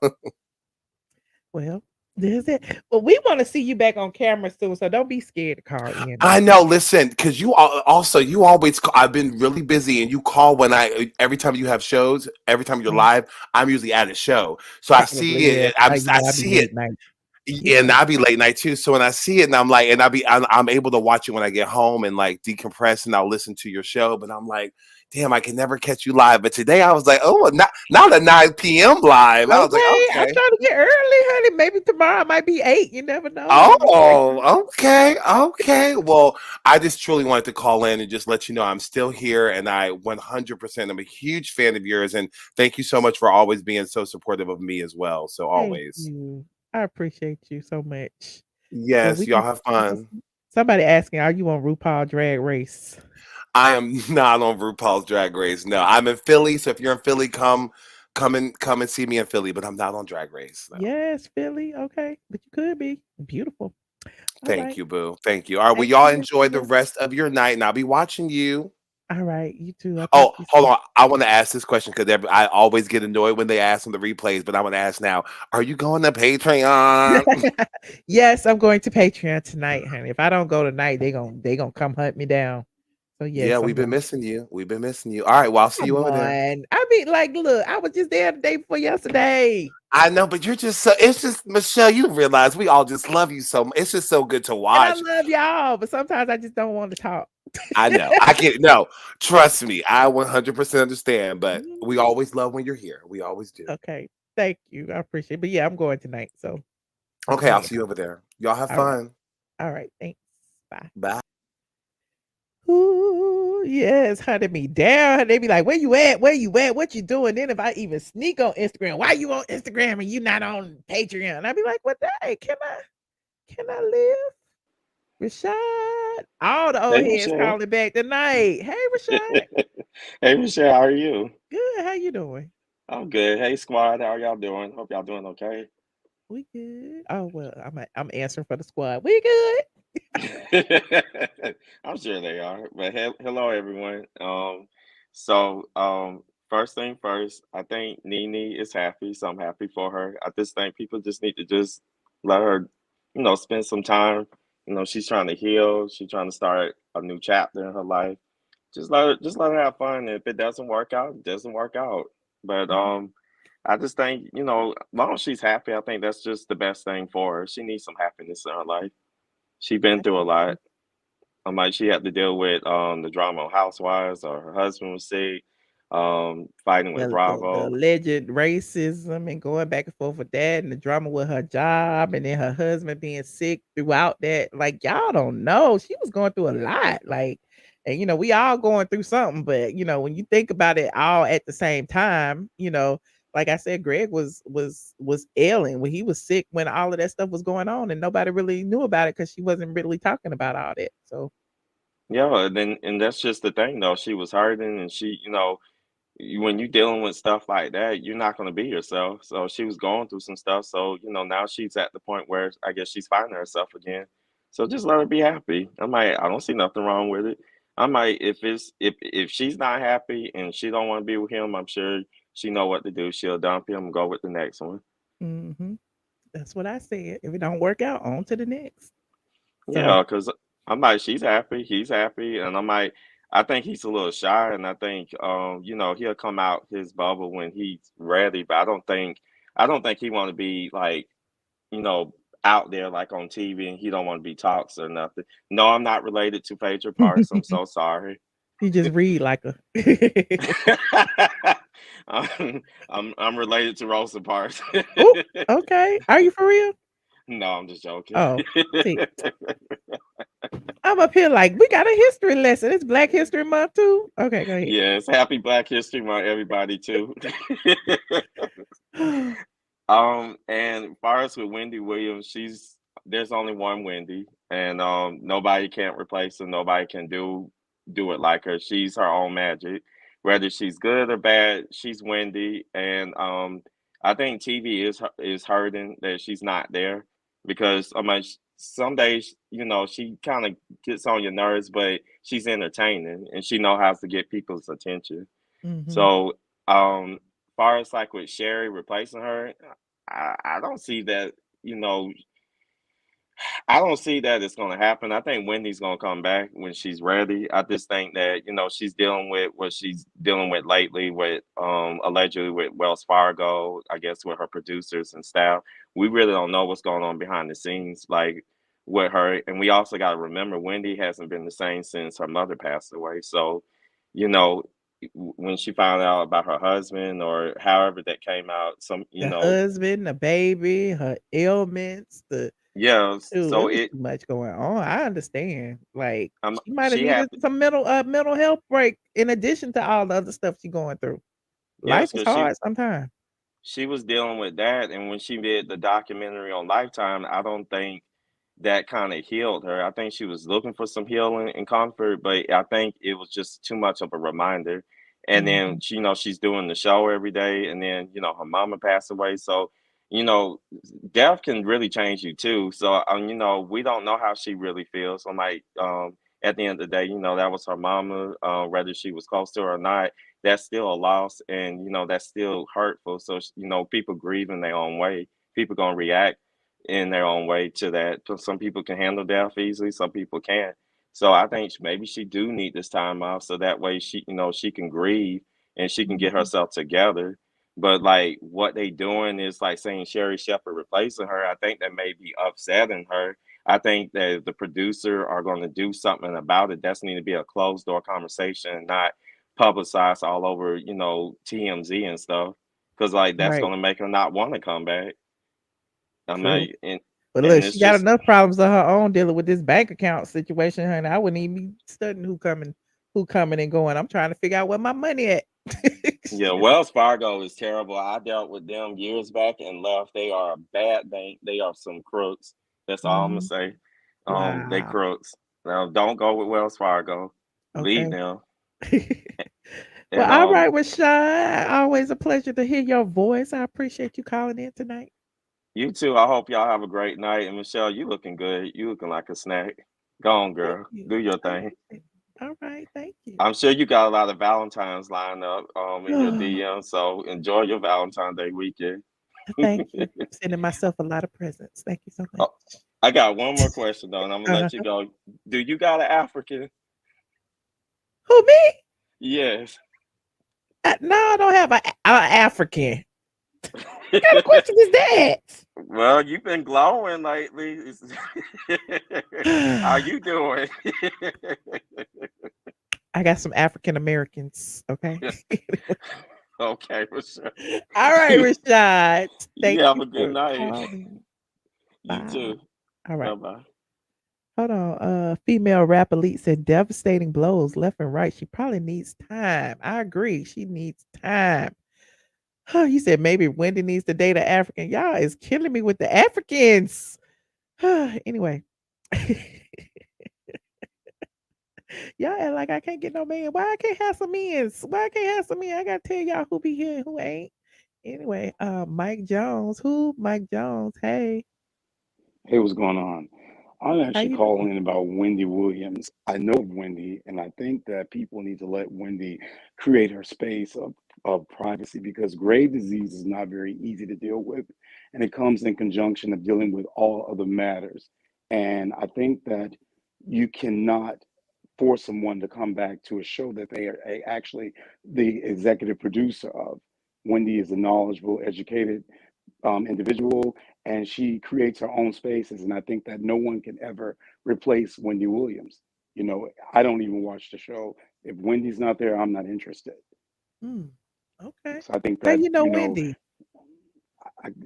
Well, there's it. Well, we wanna see you back on camera soon, so don't be scared to call in I now. know. Listen, because you always. I've been really busy, and you call when every time you have shows. Every time you're Mhm. live, I'm usually at a show, so I see Probably, yeah. it. I I be see it. late night. And Yeah. I be late night too. So when I see it and I'm like, and I'm able to watch it when I get home and like decompress and I'll listen to your show. But I'm like, damn, I can never catch you live. But today I was like, oh, not a 9 p.m. live. I was like, Okay, I'm okay. trying to get early, honey. Maybe tomorrow might be 8. You never know, honey. Oh, okay, okay. Well, I just truly wanted to call in and just let you know I'm still here, and I 100% am a huge fan of yours, and thank you so much for always being so supportive of me as well. So Thank always, you. I appreciate you so much. Well, yes, y'all have fun. somebody asking, are you on RuPaul Drag Race? I am not on RuPaul's Drag Race. No, I'm in Philly. So if you're in Philly, come and see me in Philly. But I'm not on Drag Race. No. Yes, Philly. Okay, but you could be. Beautiful. All Thank right. you, boo. Thank you. All right. Well, Thank y'all you, enjoy the Miss. rest of your night, and I'll be watching you. All right, you too. I'll talk Oh, to you hold soon. on. I want to ask this question because I always get annoyed when they ask on the replays, but I want to ask now: are you going to Patreon? Yes, I'm going to Patreon tonight, honey. If I don't go tonight, they gonna come hunt me down. So Yeah, yes, I'm we've been going. missing you. We've been missing you. All right. Well, I'll see Come you over there. on. I mean, like, look, I was just there the day before yesterday. I know, but you're just so. It's just Michelle. You realize we all just love you so much. It's just so good to And I watch. love y'all, but sometimes I just don't want to talk. I know. I get no. Trust me. I 100% understand. But we Mhm. always love when you're here. We always do. Okay. Thank you. I appreciate it. But yeah, I'm going tonight. So I'm Okay, I'll playing. see you over there. Y'all have All right. fun. All right. Thanks. Bye. Bye. Ooh, yes, hunted me down. They be like, where you at? Where you at? What you doing? Then if I even sneak on Instagram, why you on Instagram and you not on Patreon? I'd be like, what the heck? Can I live? Rashad. All the old Hey, heads Michelle. calling back tonight. Hey, Rashad. Hey, Michelle, how are you? Good. How you doing? I'm good. Hey, squad, how y'all doing? Hope y'all doing okay. We good. Oh well, I'm answering for the squad. We good. I'm sure they are. But hello, everyone. First thing first, I think Nene is happy, so I'm happy for her. I just think people just need to just let her spend some time. She's trying to heal. She's trying to start a new chapter in her life. Just let her have fun. If it doesn't work out, it doesn't work out. But I just think, as long as she's happy, I think that's just the best thing for her. She needs some happiness in her life. She's been through a lot. Like she had to deal with the drama on Housewives, or her husband was sick, fighting with The Bravo. alleged racism and going back and forth with that, and the drama with her job, and then her husband being sick throughout that. Like, y'all don't know. She was going through a lot. Like, and we all going through something, but when you think about it all at the same time, like I said, Greg was ailing when he was sick when all of that stuff was going on, and nobody really knew about it because she wasn't really talking about all that. So Yeah, and that's just the thing though. She was hurting, and when you're dealing with stuff like that, you're not going to be yourself. So she was going through some stuff. So, now she's at the point where I guess she's finding herself again. So just let her be happy. I don't see nothing wrong with it. If she's not happy and she don't want to be with him, I'm sure she know what to do. She'll dump him and go with the next one. hmm that's what I said. If it don't work out, on to the next. So Yeah, because she's happy, he's happy, and I think he's a little shy, and I think, he'll come out his bubble when he's ready. But I don't think he want to be like, you know, out there like on TV, and he don't want to be talks or nothing. No, I'm not related to Phaedra Parks. I'm so sorry. you just read like a I'm related to Rosa Parks. oh, okay. Are you for real? No, I'm just joking. Oh, see, I'm up here like we got a history lesson. It's Black History Month too. Okay, go ahead. Yes, happy Black History Month, everybody too. And far as with Wendy Williams, there's only one Wendy, and nobody can't replace her. Nobody can do it like her. She's her own magic. Whether she's good or bad, she's Wendy, and I think TV is hurting that she's not there because some days she kind of gets on your nerves, but she's entertaining and she know how to get people's attention. hmm So far as like with Sherry replacing her, I don't see that, you know, I don't see that it's going to happen. I think Wendy's going to come back when she's ready. I just think that, she's dealing with what she's dealing with lately with allegedly with Wells Fargo, I guess with her producers and staff. We really don't know what's going on behind the scenes, like with her. And we also got to remember Wendy hasn't been the same since her mother passed away. So, you know, when she found out about her husband or however that came out, The husband, the baby, her ailments, yeah, it so was too much going on. I understand. Like she might have she had needed some mental health break in addition to all the other stuff she's going through. Life yes, is because hard sometimes. she was dealing with that, and when she did the documentary on Lifetime, I don't think that kind of healed her. I think she was looking for some healing and comfort, but I think it was just too much of a reminder. And then Mhm. she's doing the show every day, and then her mama passed away, so you know, death can really change you too. So we don't know how she really feels. So at the end of the day, that was her mama. Whether she was close to her or not, that's still a loss, and that's still hurtful. So people grieve in their own way. People gonna react in their own way to that. So some people can handle death easily, some people can't. So I think maybe she do need this time off, so that way she can grieve and she can get Mhm. herself together. But like what they doing is like saying Sherry Shepherd replacing her. I think that may be upsetting her. I think that the producer are going to do something about it. That's need to be a closed door conversation, and not publicized all over, TMZ and stuff. Because like that's Right. going to make her not want to come back. I'm True. like, and But look, and she it's got just enough problems of her own dealing with this bank account situation, honey. I wouldn't even be studying who coming and going. I'm trying to figure out where my money at. yeah. Wells Fargo is terrible. I dealt with them years back and left. They are a bad bank. They are some crooks. That's all I'm gonna Mhm. say. They Wow. crooks. Now don't go with Wells Fargo. Leave Okay. them. Well, And all right, Rashad. Always a pleasure to hear your voice. I appreciate you calling in tonight. you too. I hope y'all have a great night. And Michelle, you looking good. You looking like a snack. Go on, Thank girl. you. Do your I thing. appreciate it. All right, thank you. I'm sure you got a lot of Valentines lined up in your DM. So enjoy your Valentine's Day weekend. Thank you. I'm sending myself a lot of presents. Thank you so much. I got one more question though, and I'm gonna let you go. Do you got an African? Who, me? Yes. No, I don't have a African. What kind of question is that? Well, you've been glowing lately. How you doing? I got some African Americans. Okay. Okay, for sure. All right, Rashad. You Thank have you a good for night. calling. You Bye. too. All right. Bye-bye. Hold on. Female rap elite said devastating blows left and right. She probably needs time. I agree. She needs time. You said maybe Wendy needs to date an African. Y'all is killing me with the Africans. Anyway. Y'all act like I can't get no man. Why I can't have some men? Why I can't have some men? I gotta tell y'all who be here and who ain't. Anyway, Mike Jones. Who? Mike Jones. Hey. Hey, what's going on? I'm How actually you doing? calling about Wendy Williams. I know Wendy, and I think that people need to let Wendy create her space of privacy because grave disease is not very easy to deal with, and it comes in conjunction of dealing with all other matters. And I think that you cannot force someone to come back to a show that they are actually the executive producer of. Wendy is a knowledgeable, educated individual, and she creates her own spaces. And I think that no one can ever replace Wendy Williams. You know, I don't even watch the show. If Wendy's not there, I'm not interested. Okay. So I think How that, you know Wendy?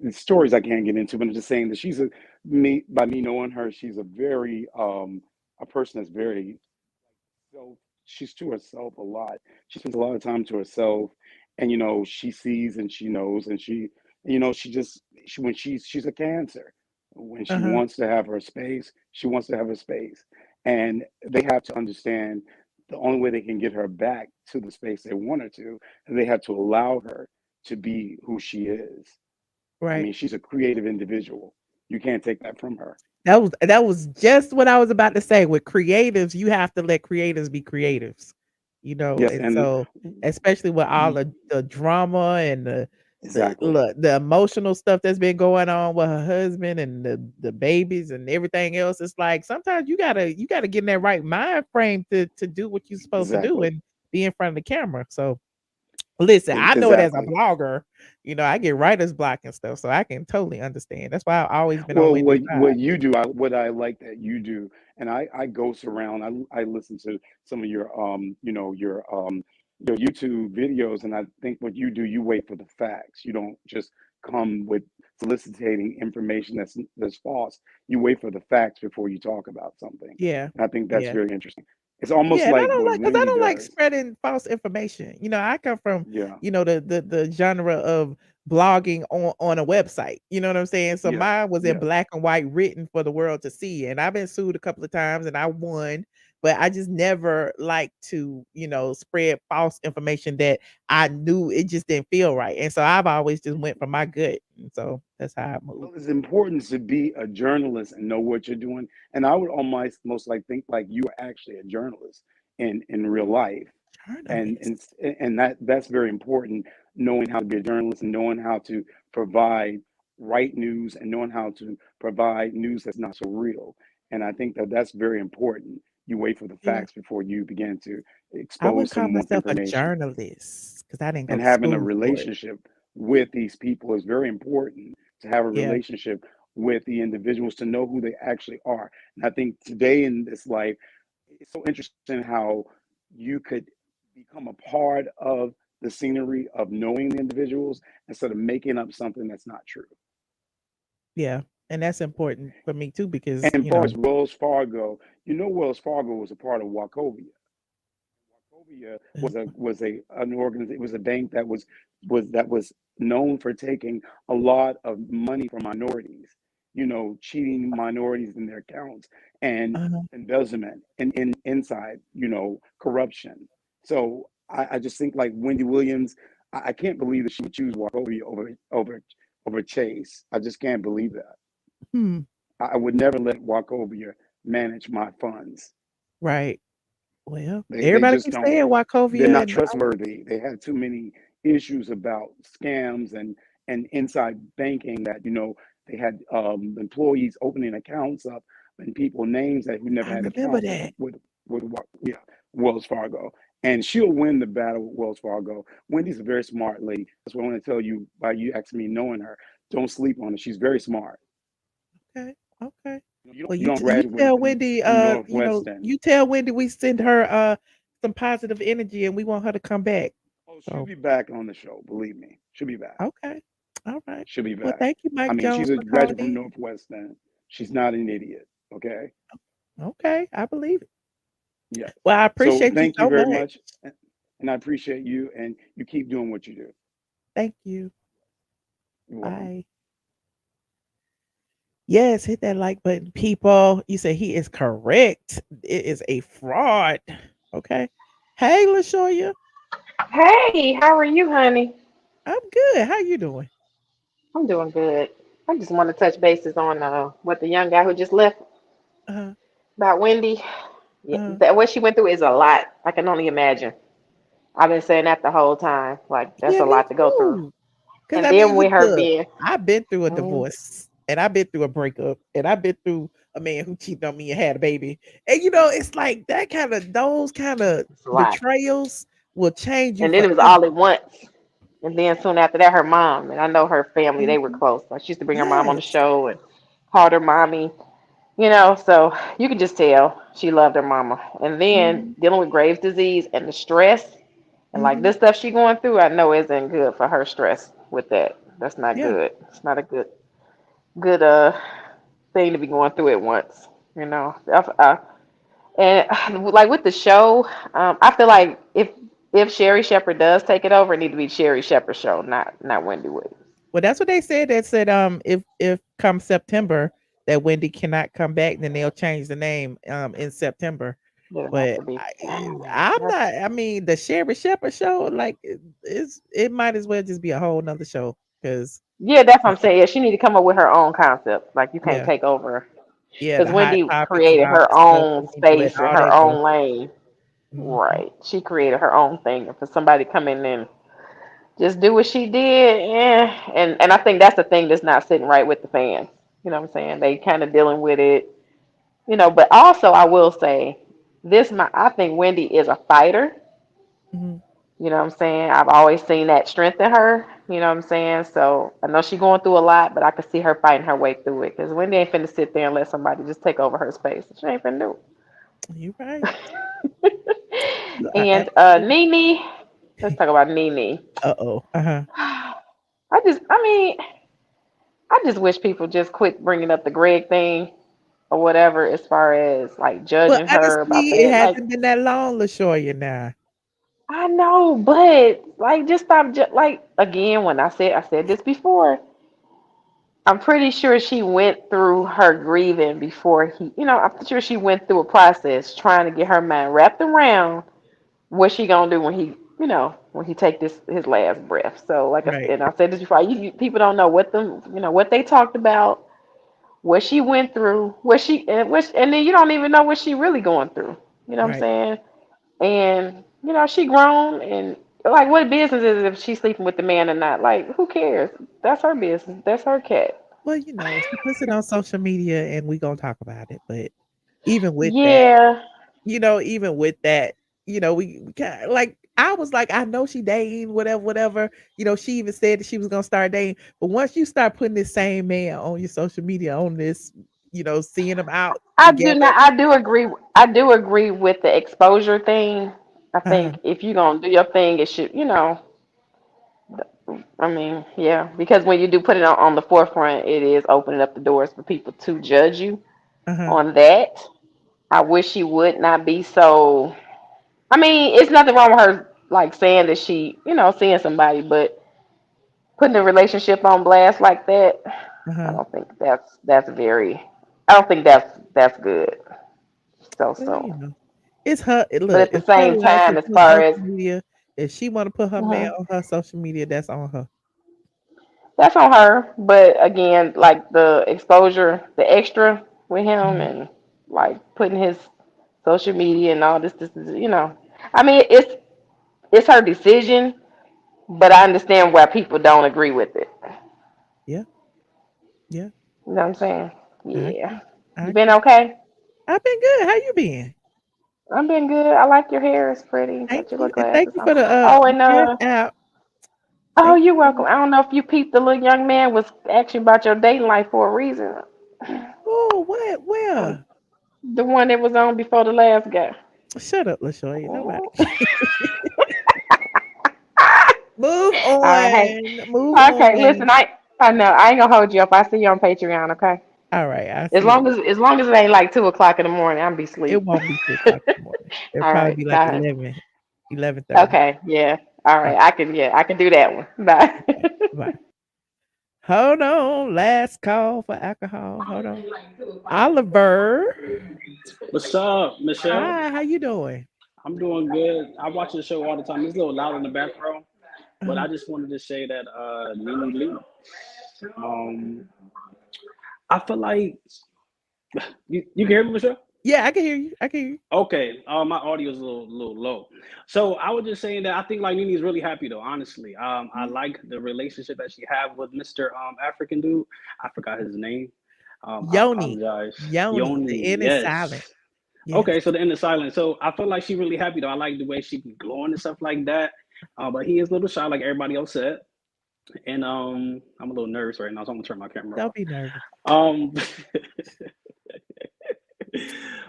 the stories I can't get into, but I'm just saying that she's by me knowing her, she's a very, a person that's very self, she's to herself a lot. She spends a lot of time to herself, and she sees and she knows, and she just when she's a Cancer. When she Uh-huh. wants to have her space, she wants to have her space, and they have to understand the only way they can get her back to the space they want her to, and they have to allow her to be who she is. I Right. mean, she's a creative individual. You can't take that from her. That was just what I was about to say. With creatives, you have to let creatives be creatives, Yes, and and so especially with all y- the drama and the exactly, look, the emotional stuff that's been going on with her husband and the babies and everything else. It's like sometimes you gotta get in that right mind frame to do what you're supposed to do exactly, and be in front of the camera. So listen, I know it as a exactly. blogger. I get writer's block and stuff, so I can totally understand. That's why I've always been on Well, Wendy's what side. you do, what I like that you do, and I ghost around. I listen to some of your YouTube videos, and I think what you do, you wait for the facts. You don't just come with soliciting information that's false. You wait for the facts before you talk about something. Yeah. And I think that's Yeah. very interesting. It's almost Yeah, and I like don't what like because I Wendy don't like does. spreading false information. I come from, Yeah, the genre of blogging on a website. You know what I'm saying? So yeah, mine was in yes, black and white written for the world to see. And I've been sued a couple of times and I won, but I just never like to, spread false information that I knew it just didn't feel right. And so I've always just went for my gut. And so that's how I move. well, it's important to be a journalist and know what you're doing. And I would almost most like think like you are actually a journalist in real life, and Journalist. and and that's very important. Knowing how to be a journalist and knowing how to provide right news and knowing how to provide news that's not so real. And I think that that's very important. You wait for the Yeah. facts before you begin to I expose wouldn't call someone's myself a information. journalist because I didn't go And to having a school for it. relationship with these people is very important, to have a Yeah. relationship with the individuals to know who they actually are. And I think today in this life, it's so interesting how you could become a part of the scenery of knowing the individuals instead of making up something that's not true. Yeah, and that's important for me too because, And as far as Wells Fargo, Wells Fargo was a part of Wachovia. Cobia was a an organization. It was a bank that was known for taking a lot of money from minorities. Cheating minorities in their accounts and uh-huh. embezzlement and inside corruption. So I just think like Wendy Williams. I can't believe that she would choose Wachovia over Chase. I just can't believe that. Hmm. I would never let Wachovia manage my funds. Right. Well, They everybody just keeps don't. saying They're Wachovia not and trustworthy. They have too many issues about scams and inside banking that They had employees opening accounts up and people names that who never I had remember accounts that. with yeah, Wells Fargo. And she'll win the battle with Wells Fargo. Wendy's a very smart lady. That's what I want to tell you by you asking me knowing her. Don't sleep on her. She's very smart. Okay. Okay. You Well, don't, you don't you graduate tell Wendy, from Northwestern. you tell Wendy we send her some positive energy and we want her to come back. Oh, she'll So be back on the show. Believe me, she'll be back. okay. All right. She'll be Well, back. thank you, I Mike mean, Jones, she's a for calling graduate from in. Northwestern. She's not an idiot. Okay. Okay, I believe it. Yes. Well, I So appreciate you thank you so very much. much, and I appreciate you, and you keep doing what you do. Thank you. You're welcome. Bye. Yes, hit that like button, people. You say he is correct. It is a fraud. Okay. Hey, LaShoya. Hey, how are you, honey? I'm good. How you doing? I'm doing good. I just want to touch bases on what the young guy who just left Uh, about Wendy. Yeah, uh, that what she went through is a lot. I can only imagine. I've been saying that the whole time. Like that's yeah, a me lot to go through. too. Because And I mean, then you with her look, being, I've been through a mm, divorce and I've been through a breakup and I've been through a man who cheated on me and had a baby. And it's like those kind of it's a lot. betrayals will change you And then it was forever. all at once. And then soon after that, her mom, and I know her family, they were Mhm. close. Like she used to bring her mom on the Yes. show and called her mommy, so you could just tell she loved her mama. And then Mhm. dealing with Graves' disease and the stress and like Mhm. this stuff she going through, I know isn't good for her stress with that. That's not Yeah. good. It's not a good thing to be going through at once. You know, and like with the show, I feel like if Sherry Shepherd does take it over, it need to be Sherry Shepherd's show, not Wendy Williams. Well, that's what they said. They said if come September that Wendy cannot come back, then they'll change the name in September. It'll have But to be. Dang, I'm that's not. I mean, the Sherry Shepherd show, like, it might as well just be a whole nother show because yeah, that's what I'm saying. Yeah, she need to come up with her own concept. Like you can't yeah, take over yeah, because the hot Wendy topics and created all her that stuff. own We need to let space and all her that go. own lane. Mhm. Right. She created her own thing. And for somebody to come in and just do what she did, and I think that's the thing that's not sitting right with the fans. You know what I'm saying? They kind of dealing with it, but also I will say I think Wendy is a fighter. Mhm. You know what I'm saying? I've always seen that strength in her. You know what I'm saying? So I know she's going through a lot, but I could see her fighting her way through it. Because Wendy ain't finna sit there and let somebody just take over her space. She ain't finna do You right. it. I And absolutely. Nene, let's talk about Nene. Uh-oh. Uh-huh. I just wish people just quit bringing up the Greg thing or whatever as far as like Well, judging her about honestly, it that. Like, hasn't been that long, LaShoya, now. I know, but like, just stop. Like again, when I said this before. I'm pretty sure she went through her grieving before I'm sure she went through a process trying to get her mind wrapped around what she gonna do when he take his last breath. So like I said, Right. and I said this before, people don't know what they talked about, what she went through, and then you don't even know what she really going through. You know what I'm Right. saying? And she grown and like what business is it if she's sleeping with the man or not? Like who cares? That's her business. That's her cat. Well, she puts it on social media and we gonna talk about it. But even with that, Yeah, even with that, we kind like I was like, I know she dating, whatever, whatever. She even said that she was gonna start dating. But once you start putting this same man on your social media on this, seeing them out I do together. not. I do agree. I do agree with the exposure thing. I Uh-huh. think if you're gonna do your thing, it should. I mean, yeah, because when you do put it on the forefront, it is opening up the doors for people to judge you Uh-huh. on that. I wish she would not be so. I mean, it's nothing wrong with her like saying that seeing somebody, but putting a relationship on blast like that, I Uh-huh. don't think that's very. I don't think that's good. So Well, so. it's her But look, at the it's her same life, time, it's as her far social as media. If she wanna put her man Mhm. on her social media, that's on her. That's on her. But again, like the exposure, the extra with him, Mhm. and like putting his social media and all this I mean, it's her decision, but I understand why people don't agree with it. Yeah. Yeah. You know what I'm saying? Yeah. I You been get okay? I've been good. How you been? I've been good. I like your hair. It's pretty. Thank Got your you. little And thank glasses you on. for Oh, the and cash out. oh, Thank you're you. welcome. I don't know if you peeped the little young man was asking about your dating life for a reason. Oh, what? Where? The one that was on before the last guy. Shut up, LaShaw. Nobody. All Move right, hey. on. Move Okay, listen, on. I know I ain't gonna hold you up. I see you on Patreon, okay? All right. I As see you. long as it ain't like 2 o'clock in the morning, I'll be It asleep. won't be 2 o'clock in the morning. It'll All probably right, be like bye. 11:30. Okay, yeah. All All right, right. I can do that one. Bye. Bye. Hold on. Last call for alcohol. Hold on. Oliver. What's up, Michelle? Hi. How you doing? I'm doing good. I watch the show all the time. It's a little loud in the background, but Uh-huh. I just wanted to say that Nene Leakes, um, I feel like you can hear me, Michelle? Yeah, I can hear you. I can hear you. Okay, my audio is a little low. So I was just saying that I think like Nene's really happy though, honestly. I like the relationship that she have with Mr. African dude. I forgot his name. I Yoni. apologize. Yoni. The Yoni, N is yes. silent. Yes. Okay, so the end is silent. So I feel like she really happy though. I like the way she be glowing and stuff like that. But he is a little shy, like everybody else said. And I'm a little nervous right now, so I'm gonna turn my camera Don't be nervous. off.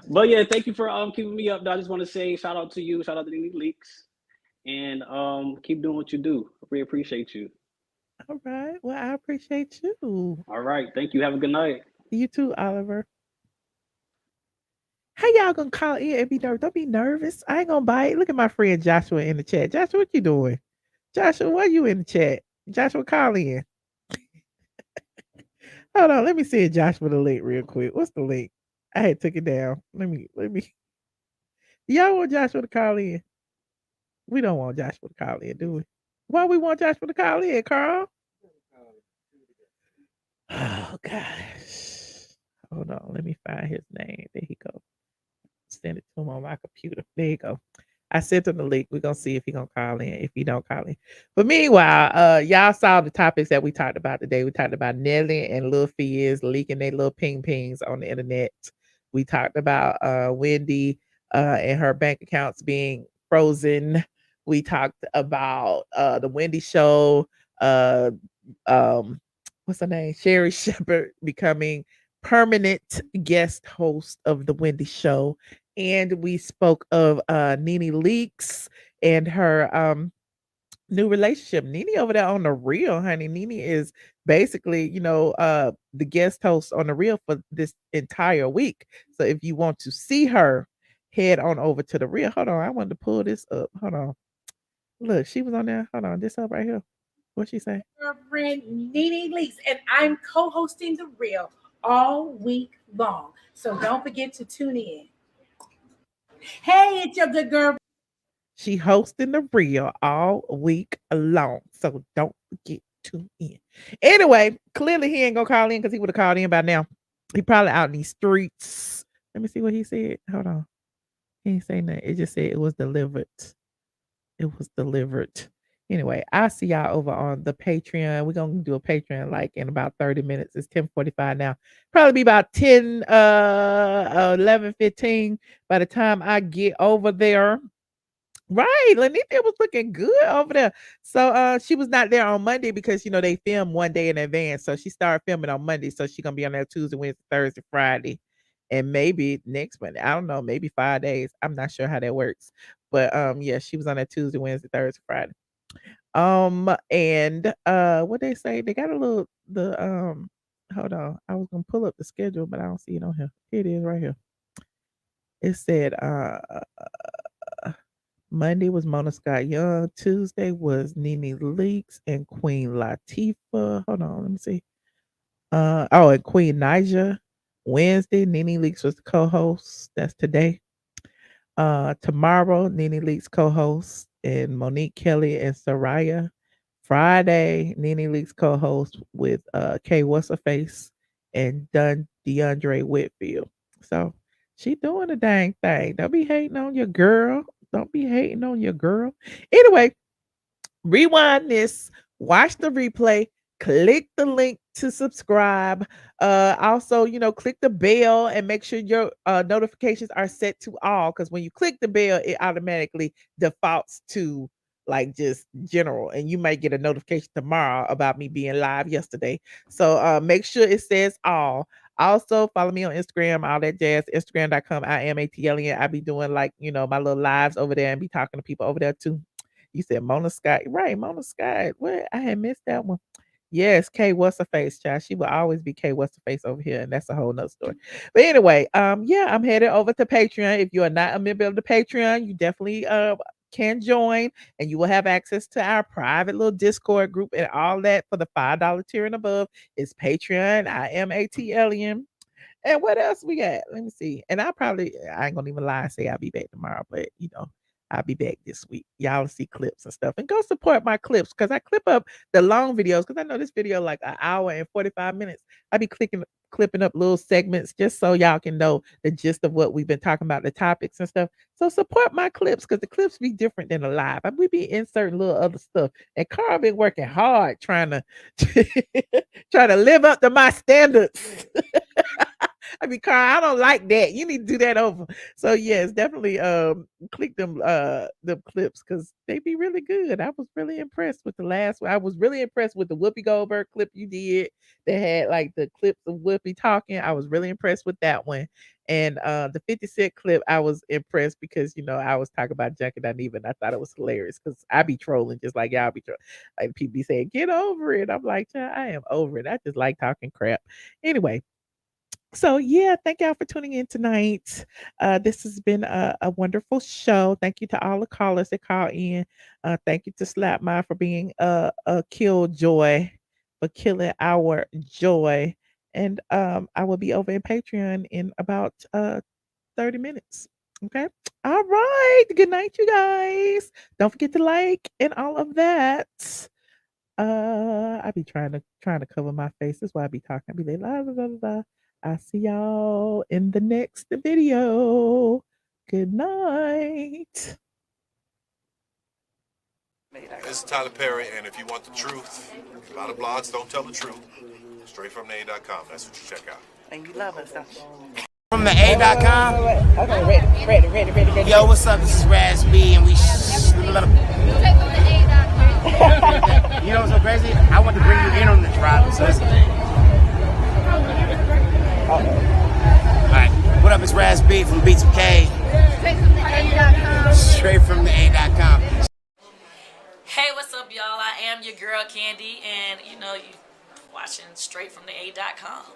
But yeah, thank you for keeping me up. I just want to say shout out to you, shout out to Nene Leakes, and keep doing what you do. We appreciate you. All right. Well, I appreciate you. All right, thank you. Have a good night. You too, Oliver. How y'all gonna call in and be nervous? Don't be nervous. I ain't gonna bite. Look at my friend Joshua in the chat. Joshua, what you doing? Joshua, why you in the chat? Joshua, call in. Hold on. Let me see Joshua the link real quick. What's the link? I had took it down. Let me. Y'all want Joshua to call in? We don't want Joshua to call in, do we? Why we want Joshua to call in, Carl? Oh gosh. Hold on. Let me find his name. There he go. Send it to him on my computer. There you go. I sent him the link. We're gonna see if he gonna call in. If he don't call in. But meanwhile, y'all saw the topics that we talked about today. We talked about Nelly and Lil Fizz leaking their little pings on the internet. We talked about Wendy and her bank accounts being frozen. We talked about the Wendy show, what's her name? Sherry Shepherd becoming permanent guest host of the Wendy show. And we spoke of Nene Leakes and her new relationship. Nene over there on the Real, honey. Nene is basically, the guest host on the Real for this entire week. So if you want to see her, head on over to the Real. Hold on, I wanted to pull this up. Hold on. Look, she was on there. Hold on, this up right here. What she say? Girlfriend Nene Leakes, and I'm co-hosting The Real all week long. So don't forget to tune in. Hey, it's your good girl. She hosting The Real all week long. So don't forget to in. Anyway, clearly he ain't gonna call in because he would have called in by now. He probably out in these streets. Let me see what he said. Hold on. He ain't say nothing. It just said it was delivered. It was delivered. Anyway, I'll see y'all over on the Patreon. We're gonna do a Patreon like in about 30 minutes. It's 10:45 now. Probably be about 11:15 by the time I get over there. Right, Lanithia was looking good over there. So she was not there on Monday because they film one day in advance. So she started filming on Monday. So she's gonna be on there Tuesday, Wednesday, Thursday, Friday, and maybe next Monday. I don't know, maybe 5 days. I'm not sure how that works. But yeah, she was on that Tuesday, Wednesday, Thursday, Friday. And what they say, they got a little hold on. I was gonna pull up the schedule, but I don't see it on here. Here it is right here. It said Monday was Mona Scott Young. Tuesday was Nene Leakes and Queen Latifah. Hold on, let me see. And Queen Naija. Wednesday, Nene Leakes was the co-host. That's today. Tomorrow, Nene Leakes co-host and Monique Kelly and Soraya. Friday, Nene Leakes co-host with Kay What's Her Face and DeAndre Whitfield. So she doing the dang thing. Don't be hating on your girl. Don't be hating on your girl. Anyway, rewind this, watch the replay, click the link to subscribe. Also, click the bell and make sure your notifications are set to all, because when you click the bell, it automatically defaults to like just general, and you might get a notification tomorrow about me being live yesterday. So make sure it says all. Also, follow me on Instagram, all that jazz. Instagram.com, iamATLien. I be doing like, my little lives over there and be talking to people over there too. You said Mona Scott. Right, Mona Scott. What? I had missed that one. Yes, K what's her face, child. She will always be K what's her face over here, and that's a whole nother story. But anyway, yeah, I'm headed over to Patreon. If you are not a member of the Patreon, you definitely can join, and you will have access to our private little Discord group and all that for the $5 tier and above. It's Patreon. I am ATLien. And what else we got? Let me see. And I ain't gonna even lie and say I'll be back tomorrow, but I'll be back this week. Y'all will see clips and stuff. And go support my clips, because I clip up the long videos, because I know this video like an hour and 45 minutes. I be clipping up little segments just so y'all can know the gist of what we've been talking about, the topics and stuff. So support my clips, because the clips be different than the live. We be inserting little other stuff. And Carl been working hard trying to trying to live up to my standards. Carl, I don't like that. You need to do that over. So yes, definitely click them clips, because they be really good. I was really impressed with the last one. I was really impressed with the Whoopi Goldberg clip you did. They had like the clips of Whoopi talking. I was really impressed with that one. And the 50 Cent clip, I was impressed because I was talking about Junkie Dineva, and I thought it was hilarious because I be trolling just like y'all be trolling. Like people be saying, "Get over it." I'm like, I am over it. I just like talking crap. Anyway. So yeah, thank y'all for tuning in tonight. This has been a wonderful show. Thank you to all the callers that called in. Thank you to Slapmy for being a killjoy, for killing our joy. And I will be over in Patreon in about 30 minutes. Okay. All right. Good night, you guys. Don't forget to like and all of that. I be trying to cover my face. That's why I be talking. I be like, la, la, la, la. I'll see y'all in the next video. Good night. This is Tyler Perry, and if you want the truth, a lot of blogs don't tell the truth. StraightfromtheA.com. That's what you check out. And you love us, don't you? From the A.com. Okay, ready. Yo, what's up? This is Raz B, and we. You know what's so crazy? I want to bring you in on the drop. So Alright, what up? It's Raz B from Beats of K. Straight from the A.com. Hey, what's up, y'all? I am your girl Candy, and you watching Straight from the A.com.